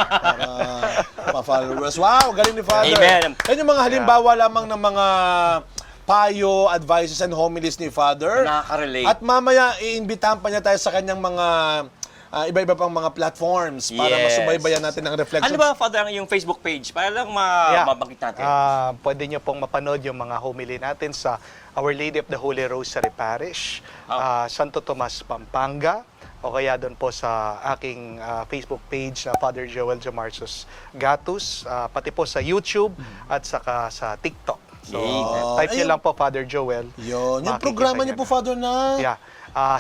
pa-followers. Wow, galing ni Father. Amen. Yan yung mga halimbawa lamang ng mga payo, advices, and homilies ni Father. Nakaka-relate. At mamaya, iimbitahan pa niya tayo sa kanyang mga iba-iba pang mga platforms para Yes. masubaybayan natin ang reflection. Ano ba, Father, ang yung Facebook page? Para lang mabanggit natin. Pwede nyo pong mapanood yung mga homily natin sa Our Lady of the Holy Rosary Parish, Santo Tomas, Pampanga, o kaya doon po sa aking Facebook page na Father Joel Jamarsos Gatus, pati po sa YouTube at saka sa TikTok. So, type nyo Ayun. lang po Father Joel. Yun. Yung Makikita programa nyo niyo po, na. Father, na... Yeah.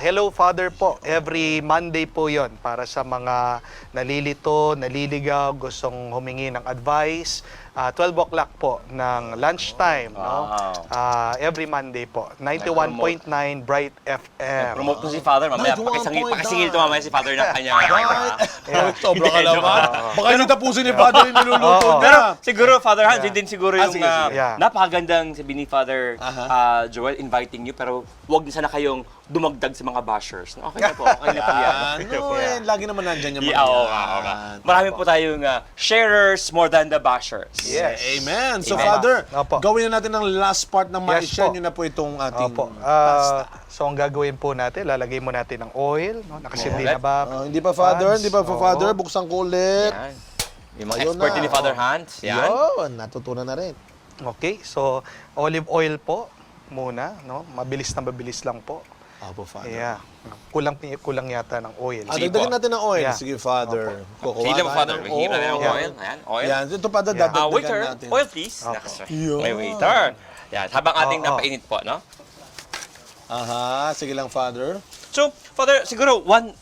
Hello Father po. Every Monday po yon para sa mga nalilito, naliligaw, gustong humingi ng advice. 12 o'clock po ng lunchtime. No? Every Monday po. 91.9 Bright FM. Promote mo si Father, mamaya. 91.9. Pakisingil ito mamaya si Father ng kanya. Sobra ka naman. Baka yung tapusin ni Father yung niluluto Pero niya. siguro, Father Hans, yun din siguro yung sige, sige. Yeah. napakagandang sabi ni Father Joel inviting you, pero huwag na sana kayong dumagdag sa mga bashers. Okay na po, okay na po yan. Ano yan? Lagi naman nandyan yung mga Yeah, oo nga, oo nga. Marami po tayong sharers more than the bashers. Yes. Amen. So, Amen. Father, Opo. gawin na natin ang last part ng Yes ma-share po. nyo na po itong ating Opo. pasta. So ang gagawin po natin, lalagay mo natin ng oil, no? Nakasindi Okay. na ba? Hindi pa, Father. Pads? Hindi pa, Father. Oo. Buksan ko ulit. Yan. Yung mga Ayun expert na. ni Father Hans. Yan. Yun. Natutunan na rin. Okay, so olive oil po muna, no? Mabilis lang po. Opo, Father. Yeah. Kulang yata ng oil. Sige Dagdagan po. natin ng oil. Yeah. Sige, Father. Kukuha Sige po, tayo Father. ng Hihip natin ng oil. oil. Ayan, oil. Yan. Ito, Father, Yeah. dadagdagan Waiter, natin. oil please. Opo. Yun. May waiter. Yan, habang ating napainit po, no? Aha. Sige lang, Father. So, Father, siguro one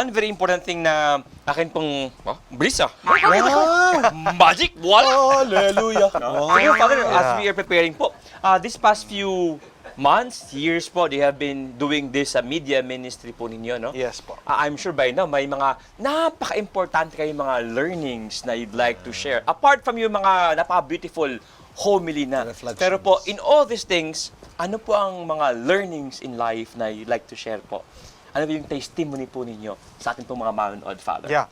very important thing na akin pong, bilis Wow! Magic! Wala! Hallelujah! Siguro, Father, as we are preparing po, this past few months, years po, they have been doing this media ministry po ninyo, no? Yes po. I'm sure by now, may mga napaka-importante kayong mga learnings na you'd like to share. Apart from yung mga napaka-beautiful homily na. Reflections. Pero po, in all these things, ano po ang mga learnings in life na you'd like to share po? Ano po yung testimony po ninyo sa ating pong mga manonood, Father? Yeah.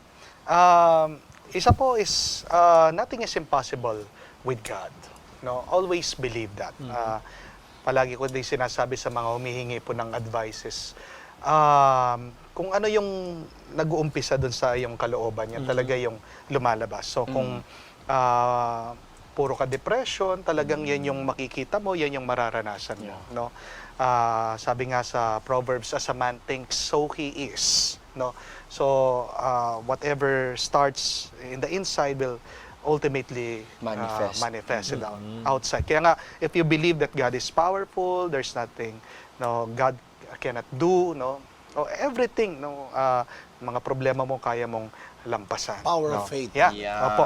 Isa po is nothing is impossible with God. No, always believe that. Palagi ko din sinasabi sa mga humihingi po ng advices. Kung ano yung nag-uumpisa doon sa iyong kalooban, yan talaga yung lumalabas. So kung puro ka depression, talagang yan yung makikita mo, yan yung mararanasan mo, no? Sabi nga sa Proverbs, as a man thinks, so he is, no? So whatever starts in the inside will ultimately manifest it outside. Kaya nga, if you believe that God is powerful, there's nothing no God cannot do, no? So everything, no, mga problema mo kaya mong lampasan. Power no? of faith. Yeah. Yan. Opo.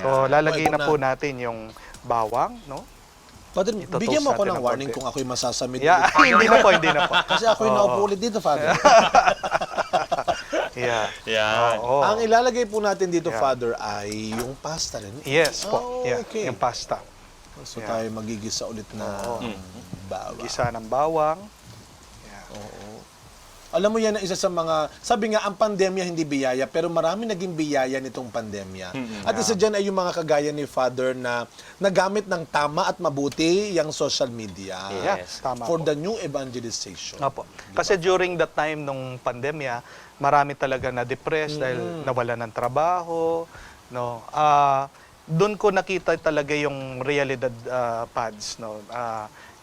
So lalagay Ito na na. po natin yung bawang, no? Father, Ito-toast bigyan mo ako natin ng ng warning konti. kung ako'y masasamid. Yeah, ulit. hindi na po. Kasi ako'y naupo ulit dito, Father. Yeah. Yan. Oo. Ang ilalagay po natin dito, Yeah. Father, ay yung pasta rin. Yes po. Oh, Yeah. okay. Yung pasta. So Yeah. tayo magigisa ulit na bawang. Gisa ng bawang. Yeah. Alam mo yan ang isa sa mga, sabi nga, ang pandemya hindi biyaya, pero marami naging biyaya nitong pandemya. At isa dyan ay yung mga kagaya ni Father na nagamit ng tama at mabuti yung social media Yes, tama for po. the new evangelization. Opo. Kasi during that time nung pandemya, marami talaga na-depressed dahil nawalan ng trabaho, no. Doon ko nakita talaga yung realidad pads, no.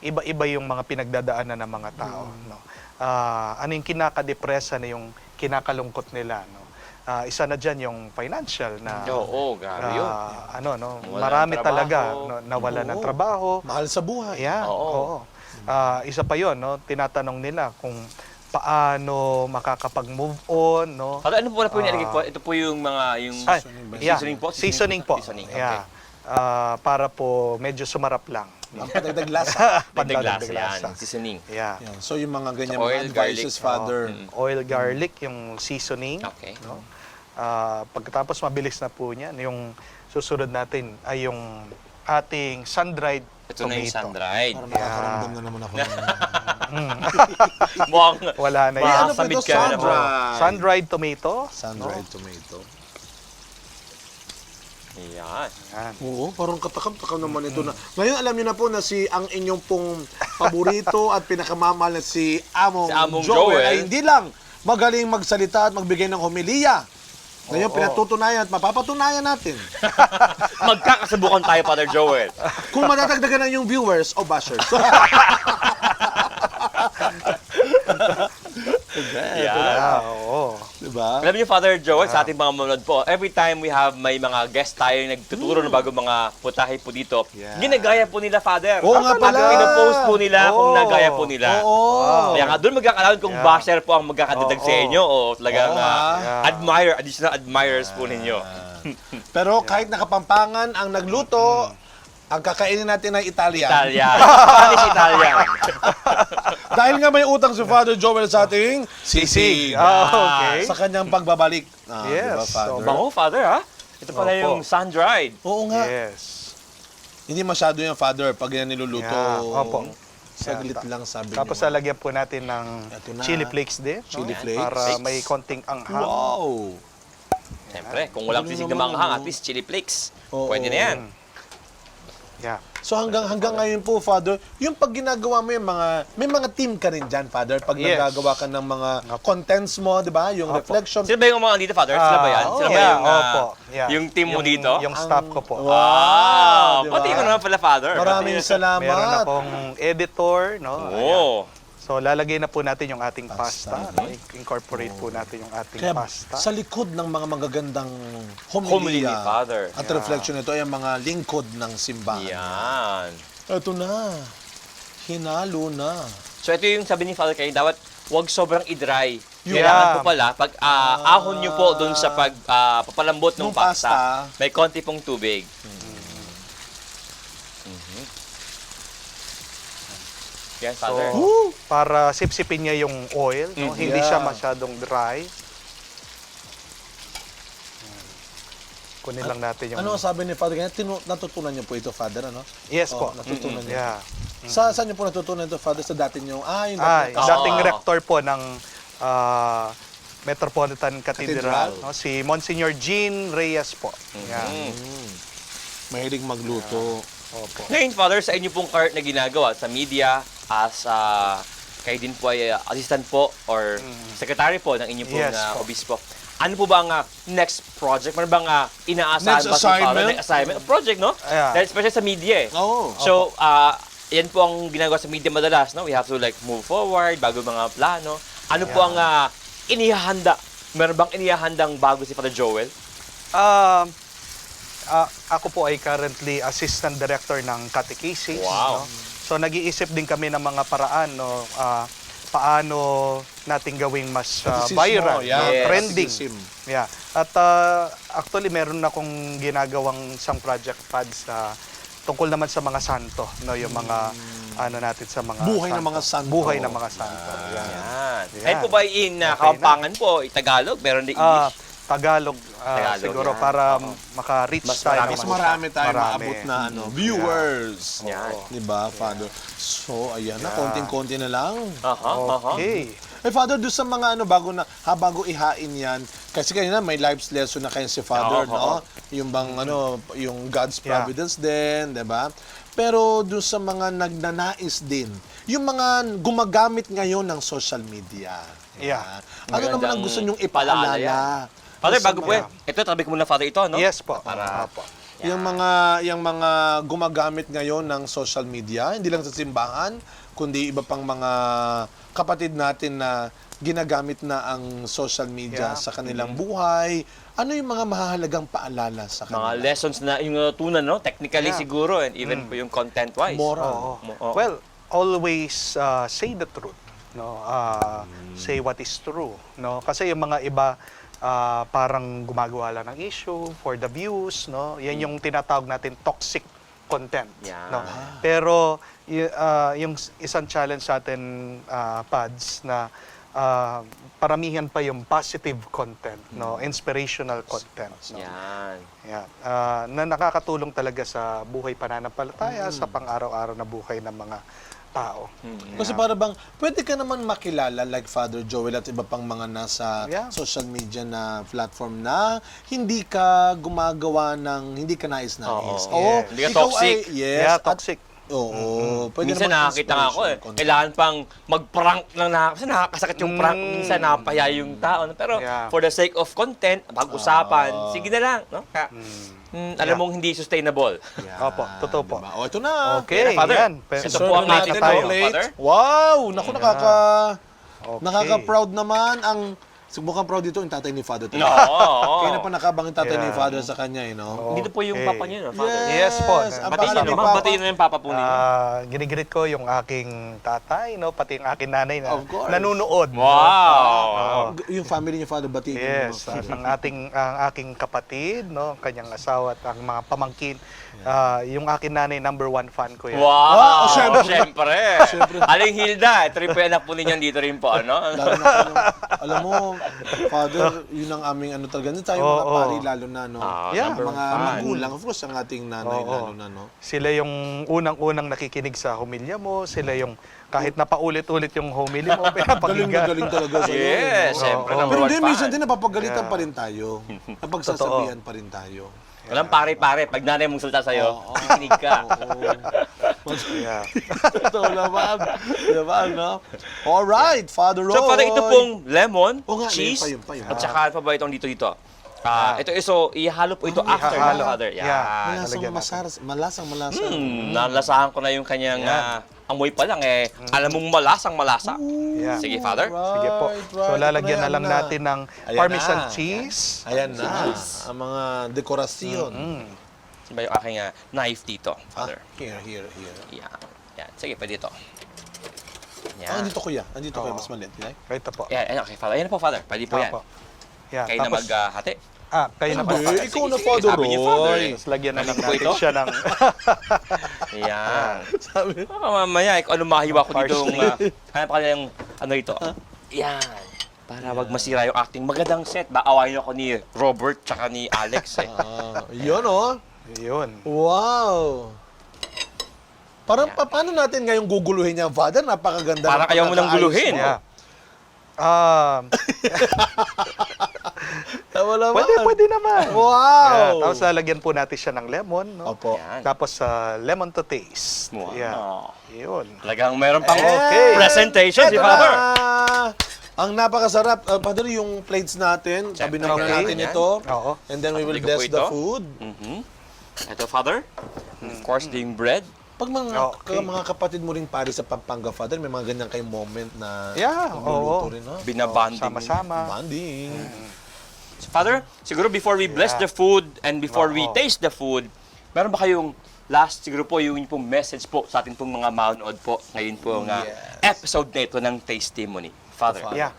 Iba-iba yung mga pinagdadaanan ng mga tao, no. Ano yung kinaka-depress, ano yung kinakalungkot nila, no. Isa na diyan yung financial na Oo, grabe yun. marami Walan ng talaga trabaho. no, nawalan ng Oo. trabaho. Mahal sa buhay. Yeah, Oo. oo. Isa pa 'yon, no, tinatanong nila kung paano makakapag-move on, no. Father, ano po na po yung nilagay po? Ito po yung mga, yung seasoning po? Seasoning po. Seasoning, Yeah. Para po medyo sumarap lang. Ang padagdag lasa. Pandaglas, Pandagdag yan. lasa. Seasoning. Yeah. Yan. So yung mga ganyan Oil, mga advices, garlic. Father. Oil, garlic, yung seasoning. Okay. No? Pagkatapos mabilis na po niyan, yung susunod natin ay yung ating sun-dried Ito na yung tomato. sun-dried. Parang nakakaramdam na naman ako. Mukhang Wala na Ano yan. pa masasamid ito? ka na po. Sun-dried. Sun-dried tomato. Sun-dried tomato. Yan. Yan. Oo, parang katakam-takam naman ito na. Ngayon alam niyo na po na si ang inyong pong paborito at pinakamamahal na si Among, Si Among Joel, Joel. ay hindi lang magaling magsalita at magbigay ng homilya. Ngayon Oo. pinatutunayan at mapapatunayan natin. Magkakasubukan tayo, Father Joel. Kung madadagdagan na yung viewers o bashers. Yan. Oo. Diba? Alam niyo, Father Joel, sa ating mga manonood po, every time we have may mga guest tayo yung nagtuturo ng bago mga putahe po dito, Yeah. ginagaya po nila, Father. Oo nga pala. Pinopost po nila kung Oo. nagaya po nila. Oo. Kaya nga, doon magkakaroon kung Yeah. basher po ang magkakadadag sa Oo. inyo o talagang Oo, yeah. additional admirers po ninyo. Pero kahit nakapampangan ang nagluto, ang kakainin natin ay Italian. Italian. Spanish Italian. Dahil nga may utang si Father Joel sa ating Sisig. Okay. sa kanyang pagbabalik. Yes. Diba, Father? So, Bango, Father, ha? Ito pala Opo. yung sun-dried. Oo nga. Yes. Hindi masyado yung Father pag yan niluluto. Yeah. Opo. Saglit Yeah. lang sabi Tapos niyo. lalagyan po natin ng Ito na. chili flakes din. Chili no? flakes. Para Flakes. may konting anghang. Wow! Siyempre, kung walang Ano sisig na naman, manghang, oh. at least chili flakes. Oo. Pwede na yan. Yeah. So hanggang ngayon po, Father, yung pag ginagawa mo yung may mga team ka rin dyan, Father, pag Yes. nagagawa ka ng mga contents mo, di ba? Yung Opo. reflection. Sila ba yung mga dito, Father? Sila ba yan? Sila ba yeah, yung, opo. Yeah. yung team mo dito? Yung staff ko po. Wow! Diba? Pati ko naman pala, Father. Maraming Pati- salamat. Meron akong editor, no? Ayan. Oo. So lalagay na po natin yung ating pasta. Pasta. No? Incorporate po natin yung ating Kaya pasta. sa likod ng mga magagandang Homily ni homilya Father. at reflection nito ay ang mga lingkod ng simbahan. Yan. Ito na. Hinalo na. So ito yung sabi ni Father kayo, dapat huwag sobrang i-dry. Yeah. Kailangan po pala, pag ahon nyo po doon sa papalambot ng Nung pasta. pasta, may konti pong tubig. Yan, So, Father. para sipsipin niya yung oil, no? Hindi Yeah. siya masyadong dry. Kunin lang natin yung... Ano ang sabi ni Father? Kaya natutunan niyo po ito, Father, ano? Yes Oh, po. natutunan niyo. Yeah. Saan niyo po natutunan ito, Father? Sa dati niyo? Yung Yung Oo. dating rector po ng Metropolitan Cathedral. Cathedral, no? Si Monsignor Jean Reyes po. Yeah. Mahilig magluto. Opo. Ngayon, Father, sa inyo pong part na ginagawa sa media, as kayo din po ay assistant po or secretary po ng inyo pong Yes po. obispo. Ano po ba ang next project? Ano bang inaasahan Next ba si Father? assignment? Next assignment? Project, no? Yeah. Dahil especially sa media eh. Oo. So, yan po ang ginagawa sa media madalas, no? We have to like move forward, bago mga plano. Ano po ang inihahanda? Meron bang inihahandang bago si Father Joel? Ako po ay currently assistant director ng catechesis. Wow. No? So nag-iisip din kami ng mga paraan, no? Paano natin gawing mas Catecismo, viral, yeah. no? Yes. Trending. Catecism. Yeah. At actually meron na akong ginagawang isang project pads tungkol naman sa mga santo, no? Yung mga ano natin sa mga Buhay ng mga santo. Buhay ng mga santo. Yeah. Yan. Yan. Ayun po ba in Kapampangan po, Tagalog? Meron din English? Tagalog, Tagalog, siguro yan. para maka-reach Mas tayo. marami Mas ng marami tayo marami. maabot na viewers. Yan. Di ba, Father? So, ayan na, konting-konti na lang. Okay. Eh, Father, doon sa mga bago ihain yan, kasi kanina may live lesson na kayo si Father, Oo, no? Yung bang, yung God's Yeah. providence din, di ba? Pero doon sa mga nagnanais din, yung mga gumagamit ngayon ng social media. di ba? Yeah. Ano naman ang gusto nyong Paalala ipaalala? yan. Father, Doon sa bago po mga- ito, tabi ko muna, Father, ito, no? Yes po. Para- Opo. Yung mga gumagamit ngayon ng social media, hindi lang sa simbahan, kundi iba pang mga kapatid natin na ginagamit na ang social media Yeah. sa kanilang buhay. Ano yung mga mahahalagang paalala sa Mga kanila? lessons na yung natutunan, no? Technically Yeah. siguro, and even po yung content-wise. Moral. Oo. Well, always say the truth, no? Say what is true, no? Kasi yung mga iba parang gumagawa lang ng issue for the views, no? Yan yung tinatawag natin toxic content, Yeah. no? Pero yung isang challenge sa atin, Pads, na paramihan pa yung positive content, no? Inspirational content. No? Yan. Yeah. Na nakakatulong talaga sa buhay pananampalataya, sa pang-araw-araw na buhay ng mga tao. Kasi para bang, pwede ka naman makilala like Father Joel at iba pang mga nasa Yeah. social media na platform na hindi ka gumagawa ng, hindi ka nais-nais. Oo. Oo, Hindi ka ikaw toxic. Ay, yes, Yeah, at- toxic. Oo. Pwede Minsan naman nakakita nga ako eh. inspiration, Kailangan pang mag-prank lang kasi nakakasakit yung prank. Minsan napaya yung tao. No? Pero Yeah. for the sake of content, pag-usapan, sige na lang. No? Kaya, alam mong hindi sustainable. Yan, Opo, totoo po. diba? O, ito na. Okay, Yan, Father. yan. Ito Serve po ang natin ating ang tayo, plate. Father. Wow! Naku, Okay. nakaka-proud naman ang mukhang proud dito yung tatay ni Father. No, oo. Kaya na pa nakabang yung tatay ni Yeah. Father sa kanya, eh, no? Dito po yung Okay. papa niyo, no, Father. Yes po. Ang Batiin papa niyo, ni ma'am. Papa. Batiin niyo yung papa po ninyo. Ginigirit ko yung aking tatay, no? Pati yung aking nanay na Of course. nanunood. Wow! Yung family niya, Father, batiin niyo Yes, naman, at Father. ang aking kapatid, no, kanyang asawa at ang mga pamangkin. Yung aking nanay, number 1 fan ko yan. Wow! syempre. Siyempre. Aling Hilda, ito rin po yung anak po ninyo dito rin po, ano? Lalo na, alam mo, Father, yun ang aming ano talaga. Hindi tayo mga Oo. pari, lalo na, no? Yeah. Ang mga fan. magulang, of course, ang ating nanay, Oo. lalo na, no? Sila yung unang-unang nakikinig sa homilya mo, sila yung kahit na paulit-ulit yung homilya mo, Galing na pinapakinggan. galing talaga sa'yo. Yes, no? siyempre. Oo. Number Pero one hindi, fan. minsan din napapagalitan pa rin tayo. Napagsasabihan pa rin tayo. Walang pare-pare. Pag nanay mong salta sa'yo, Oo. kikinig ka. Yeah. Totoo naman. Diba, no? Alright, Father Roy. So, Father, ito pong lemon, Oo nga, cheese, yun pa, yun pa. at saka ano pa ba itong dito? Ito, ihalo po ito after, ihalo. Father. Yan. Yeah. Malasang Talagyan malasa. Nalasahan ko na yung kanyang amoy pa lang alam mong malasa. Yeah. Sige, Father. Sige po. So, lalagyan na lang natin ng Ayan parmesan na. cheese. Ayan na, ang mga dekorasyon. Saan ba yung aking knife dito, Father? Here. Yan. Yan. Sige, pwede ito. Ah, Yan. andito kuya. Andito kuya, mas maliit. Ito po. Yan, okay, Father. Yan na po, Father. Pwede po yan. Opo. Yeah, Kayo na tapos- maghati. kayo na po. Hindi, ikaw na, Sige, Father sabi ni Father. Roy. Tapos lagyan na lang Ano po natin ito? siya ng... Yan. Sabi, Baka mamaya, ano mahiwa ko dito hanap ka yung ano ito. Yan. Para wag masira yung acting. Magandang set. Baawayin ako ni Robert tsaka ni Alex eh. yun oh. Yun. Wow. Parang paano natin ngayong guguluhin niya, Father? Napakaganda. Para ng kayo mo nang pagkakaayos guluhin. mo. Yeah. Tama naman. Pwede naman. Wow. Yeah, tapos lalagyan po natin siya ng lemon, no? Opo. Yan. Tapos lemon to taste. Wow. Yeah. Yun. Talagang meron pang Okay. presentation si Eto Father. na. Ang napakasarap. Father, yung plates natin, sabi na Okay. natin Yan. ito. Oo. And then we will Patuloy ko bless po the ito. food. Ito, Father. Of course, yung bread. Pag mga, Okay. mga kapatid mo rin pari sa Pampanga, Father, may mga ganyan kayong moment na Yeah, nagluluto oo. rin, no? Binabanding. Sama-sama. Bonding. Father, siguro before we bless the food and before we Oo. taste the food, meron ba kayong last, siguro po yung pong message po sa ating pong mga manonood po ngayon po ang episode na ito ng Testimony. Father. Yeah.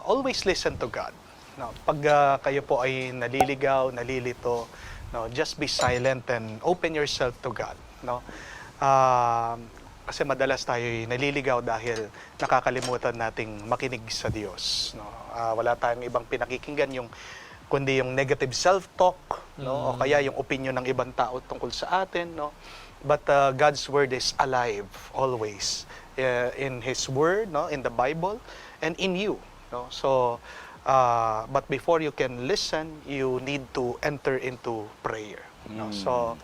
Always listen to God. No, pag kayo po ay naliligaw, nalilito, no, just be silent and open yourself to God. No? Kasi madalas tayo naliligaw dahil nakakalimutan nating makinig sa Diyos. No? Wala tayong ibang pinakikinggan kundi yung negative self-talk, no? O kaya yung opinion ng ibang tao tungkol sa atin. No? But God's Word is alive always in His Word, no? In the Bible, and in you. No? So, but before you can listen, you need to enter into prayer. No? So,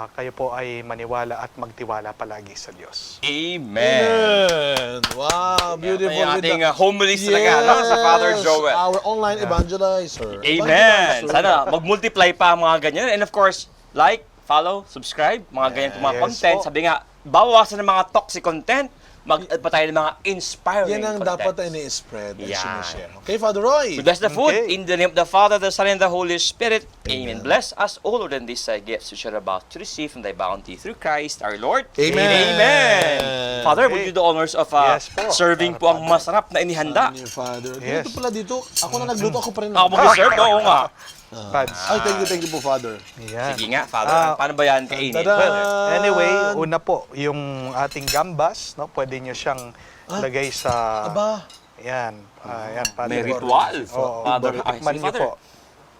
kayo po ay maniwala at magtiwala palagi sa Diyos. Amen. Amen. Wow, beautiful. Yung with ating the- homilies talaga, no? Si Father Joel. Our online evangelizer. Amen. Sana mag-multiply pa ang mga ganyan. And of course, like, follow, subscribe, mga ganyan po mga Yes content. po. Sabi nga, bawasan ng mga toxic content, mag-add pa tayo ng mga inspiring Yan ang content. dapat na ini-spread and Yan. sinishare. Okay, Father Roy? We bless the food Okay. in the name of the Father, the Son, and the Holy Spirit. Amen. Bless us, O Lord, and these gifts which are about to receive from thy bounty through Christ our Lord. Amen. Amen. Father, would Okay. you do the honors of Yes po. serving po ang masarap na inihanda? Ni Father. Yes. Dito pala dito. Ako na nagluto, ako pa rin. Ako mag-serve? Oo nga. Pads. Ay, thank you po, Father. Yan. Sige nga, Father. Paano ba yan kainin? Tada! Well, Anyway, una po, yung ating gambas, no? Pwede nyo siyang lagay sa... Aba, Yan. Yan, Father. may ritual. Oo, Father, tikman sige, nyo Father. po.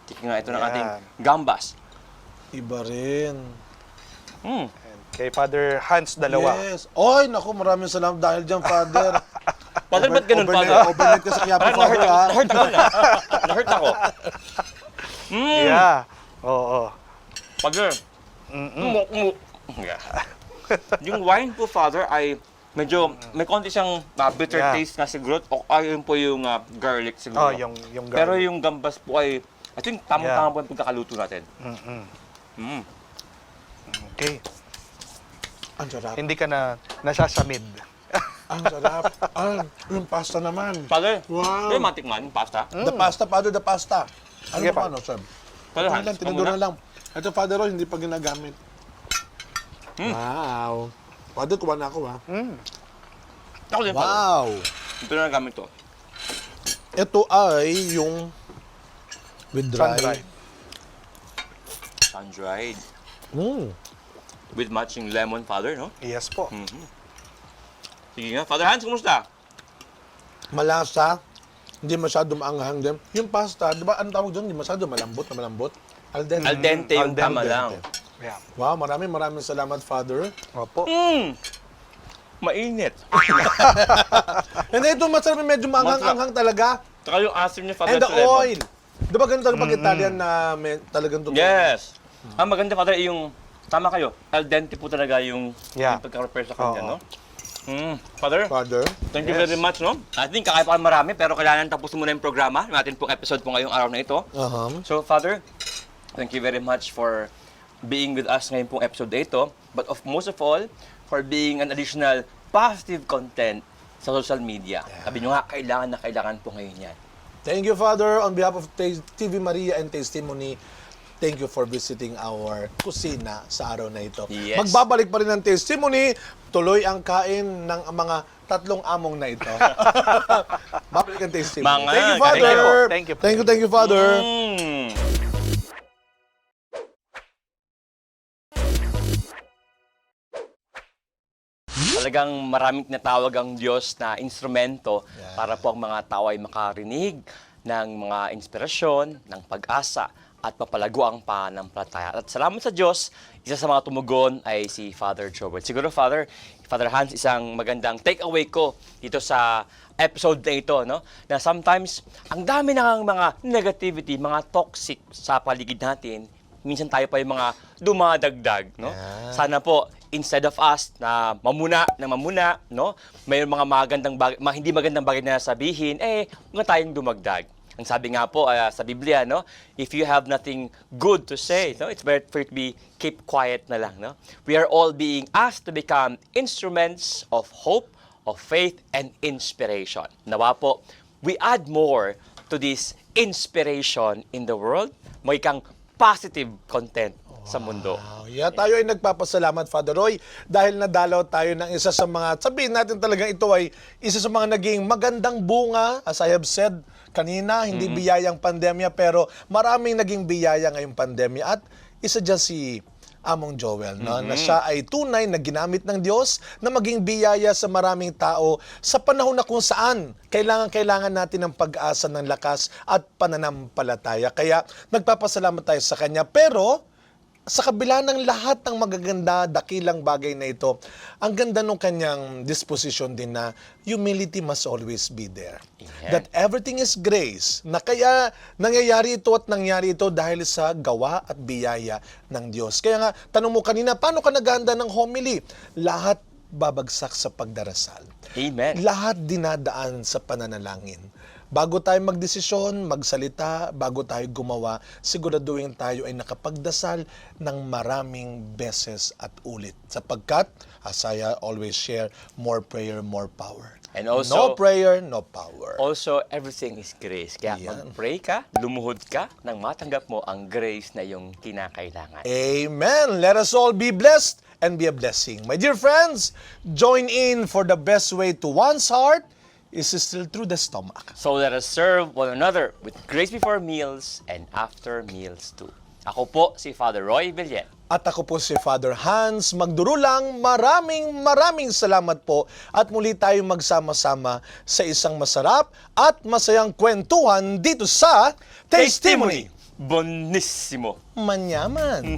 Tika nga ito ng Yan. ating gambas. iba rin. Mm. And kay Father Hans, dalawa. Yes. Oy, naku, maraming salamat dahil dyan, Father. Father, ba't ganun, overnight, Father? overnight ka sa Quiapo, Parang Father, ha? na-hurt ako na. Na-hurt ako. Yeah. Oo. Father. Yeah. Yung wine po, Father, ay medyo may konti siyang bitter Yeah. taste nga siguro. O ayun po yung garlic siguro. Oh, yung Pero garlic. yung gambas po ay, I think tamang-tama po yung pagkakaluto natin. Mm-mm. Mm. Okay. Ang sarap. Hindi ka na nasasamid. Ang sarap. Yung pasta naman. Father, Wow. may matikman yung pasta. The pasta, Father, the pasta. Ano Sige, ba pa. ano, sir? Father Ito Hans, lang, ikaw tinidor muna. na lang. Ito, Father Roy, hindi pa ginagamit. Wow. Father, kuha na ako, ha? Ako din, Father. Wow. Ito na gamit to. Ito ay yung with dry. Sun-dried. Sun-dried. Mm. With matching lemon, Father, no? Yes po. Sige nga. Father Hans, kumusta? Malasa. Hindi masyado maanghang din. Yung pasta, di ba, ang tawag doon, hindi masyado malambot na malambot. Al dente. Al dente yung Al dente. tama lang. Yeah. Wow, maraming salamat, Father. Opo. Mainit. Hindi, ito masarap, medyo maanghang-anghang talaga. Saka yung asim niya, Father, And the sa lemon. oil. Di ba ganun talaga pag Italian na may, talagang totoo? Yes. Ang maganda, Father, yung, tama kayo, al dente po talaga yung, Yeah. yung pagka-prepare sa kanya, Oo. no? Father, Father. thank you Yes. very much, no? I think kakaya pa kami marami, pero kailangan tapusin muna yung programa. Yung atin pong episode po ngayong araw na ito. So, Father, thank you very much for being with us ngayon pong episode na ito. But most of all, for being an additional positive content sa social media. Sabi nyo nga, kailangan na kailangan po ngayon yan. Thank you, Father. On behalf of TV Maria and Testimony, thank you for visiting our kusina sa araw na ito. Yes. Magbabalik pa rin ng Testimony. Tuloy ang kain ng mga tatlong among na ito. Babalik ang Testimony. Mga Thank you, galing Father. po. Thank you. Thank you, Father. Talagang maraming tinatawag ang Diyos na instrumento para po ang mga tao ay makarinig ng mga inspirasyon, ng pag-asa, at mapalago ang pananampalataya. At salamat sa Diyos, isa sa mga tumugon ay si Father Joel. Siguro, Father Hans, isang magandang takeaway ko dito sa episode na ito, no? Na sometimes, ang dami ng mga negativity, mga toxic sa paligid natin, minsan tayo pa yung mga dumadagdag, no? Sana po, instead of us na mamuna, no? May mga hindi magandang bagay na sabihin, huwag tayong dumagdag. Ang sabi nga po sa Biblia, no? If you have nothing good to say, no? It's better for it to be keep quiet na lang, no? We are all being asked to become instruments of hope, of faith, and inspiration. Nawa po, we add more to this inspiration in the world. May kang positive content sa mundo. Yeah, tayo ay nagpapasalamat, Father Roy, dahil nadalaw tayo ng isa sa mga, sabihin natin talagang ito ay isa sa mga naging magandang bunga, as I have said kanina, hindi biyayang pandemya, pero maraming naging biyaya ngayong pandemya. At isa dyan si Among Joel, no? Na siya ay tunay na ginamit ng Diyos na maging biyaya sa maraming tao sa panahon na kung saan kailangan natin ng pag-asa, ng lakas at pananampalataya. Kaya nagpapasalamat tayo sa Kanya. Pero sa kabila ng lahat ng magaganda, dakilang bagay na ito, ang ganda ng kanyang disposition din na humility must always be there. Yeah. That everything is grace. Na kaya nangyayari ito dahil sa gawa at biyaya ng Diyos. Kaya nga, tanong mo kanina, paano ka naghahanda ng homily? Lahat babagsak sa pagdarasal. Amen. Lahat dinadaan sa pananalangin. Bago tayo magdesisyon, magsalita, bago tayo gumawa, siguraduhin tayo ay nakapagdasal ng maraming beses at ulit. Sapagkat, as I always share, more prayer, more power. And also, no prayer, no power. Also, everything is grace. Kaya Yan. mag-pray ka, lumuhod ka, nang matanggap mo ang grace na iyong kinakailangan. Amen. Let us all be blessed and be a blessing. My dear friends, join in for the best way to one's heart is still through the stomach. So let us serve one another with grace before meals and after meals too. Ako po si Father Roy Villen. At ako po si Father Hans Magdurulang. Maraming salamat po at muli tayong magsama-sama sa isang masarap at masayang kwentuhan dito sa Testimony. Bonissimo. Manyaman.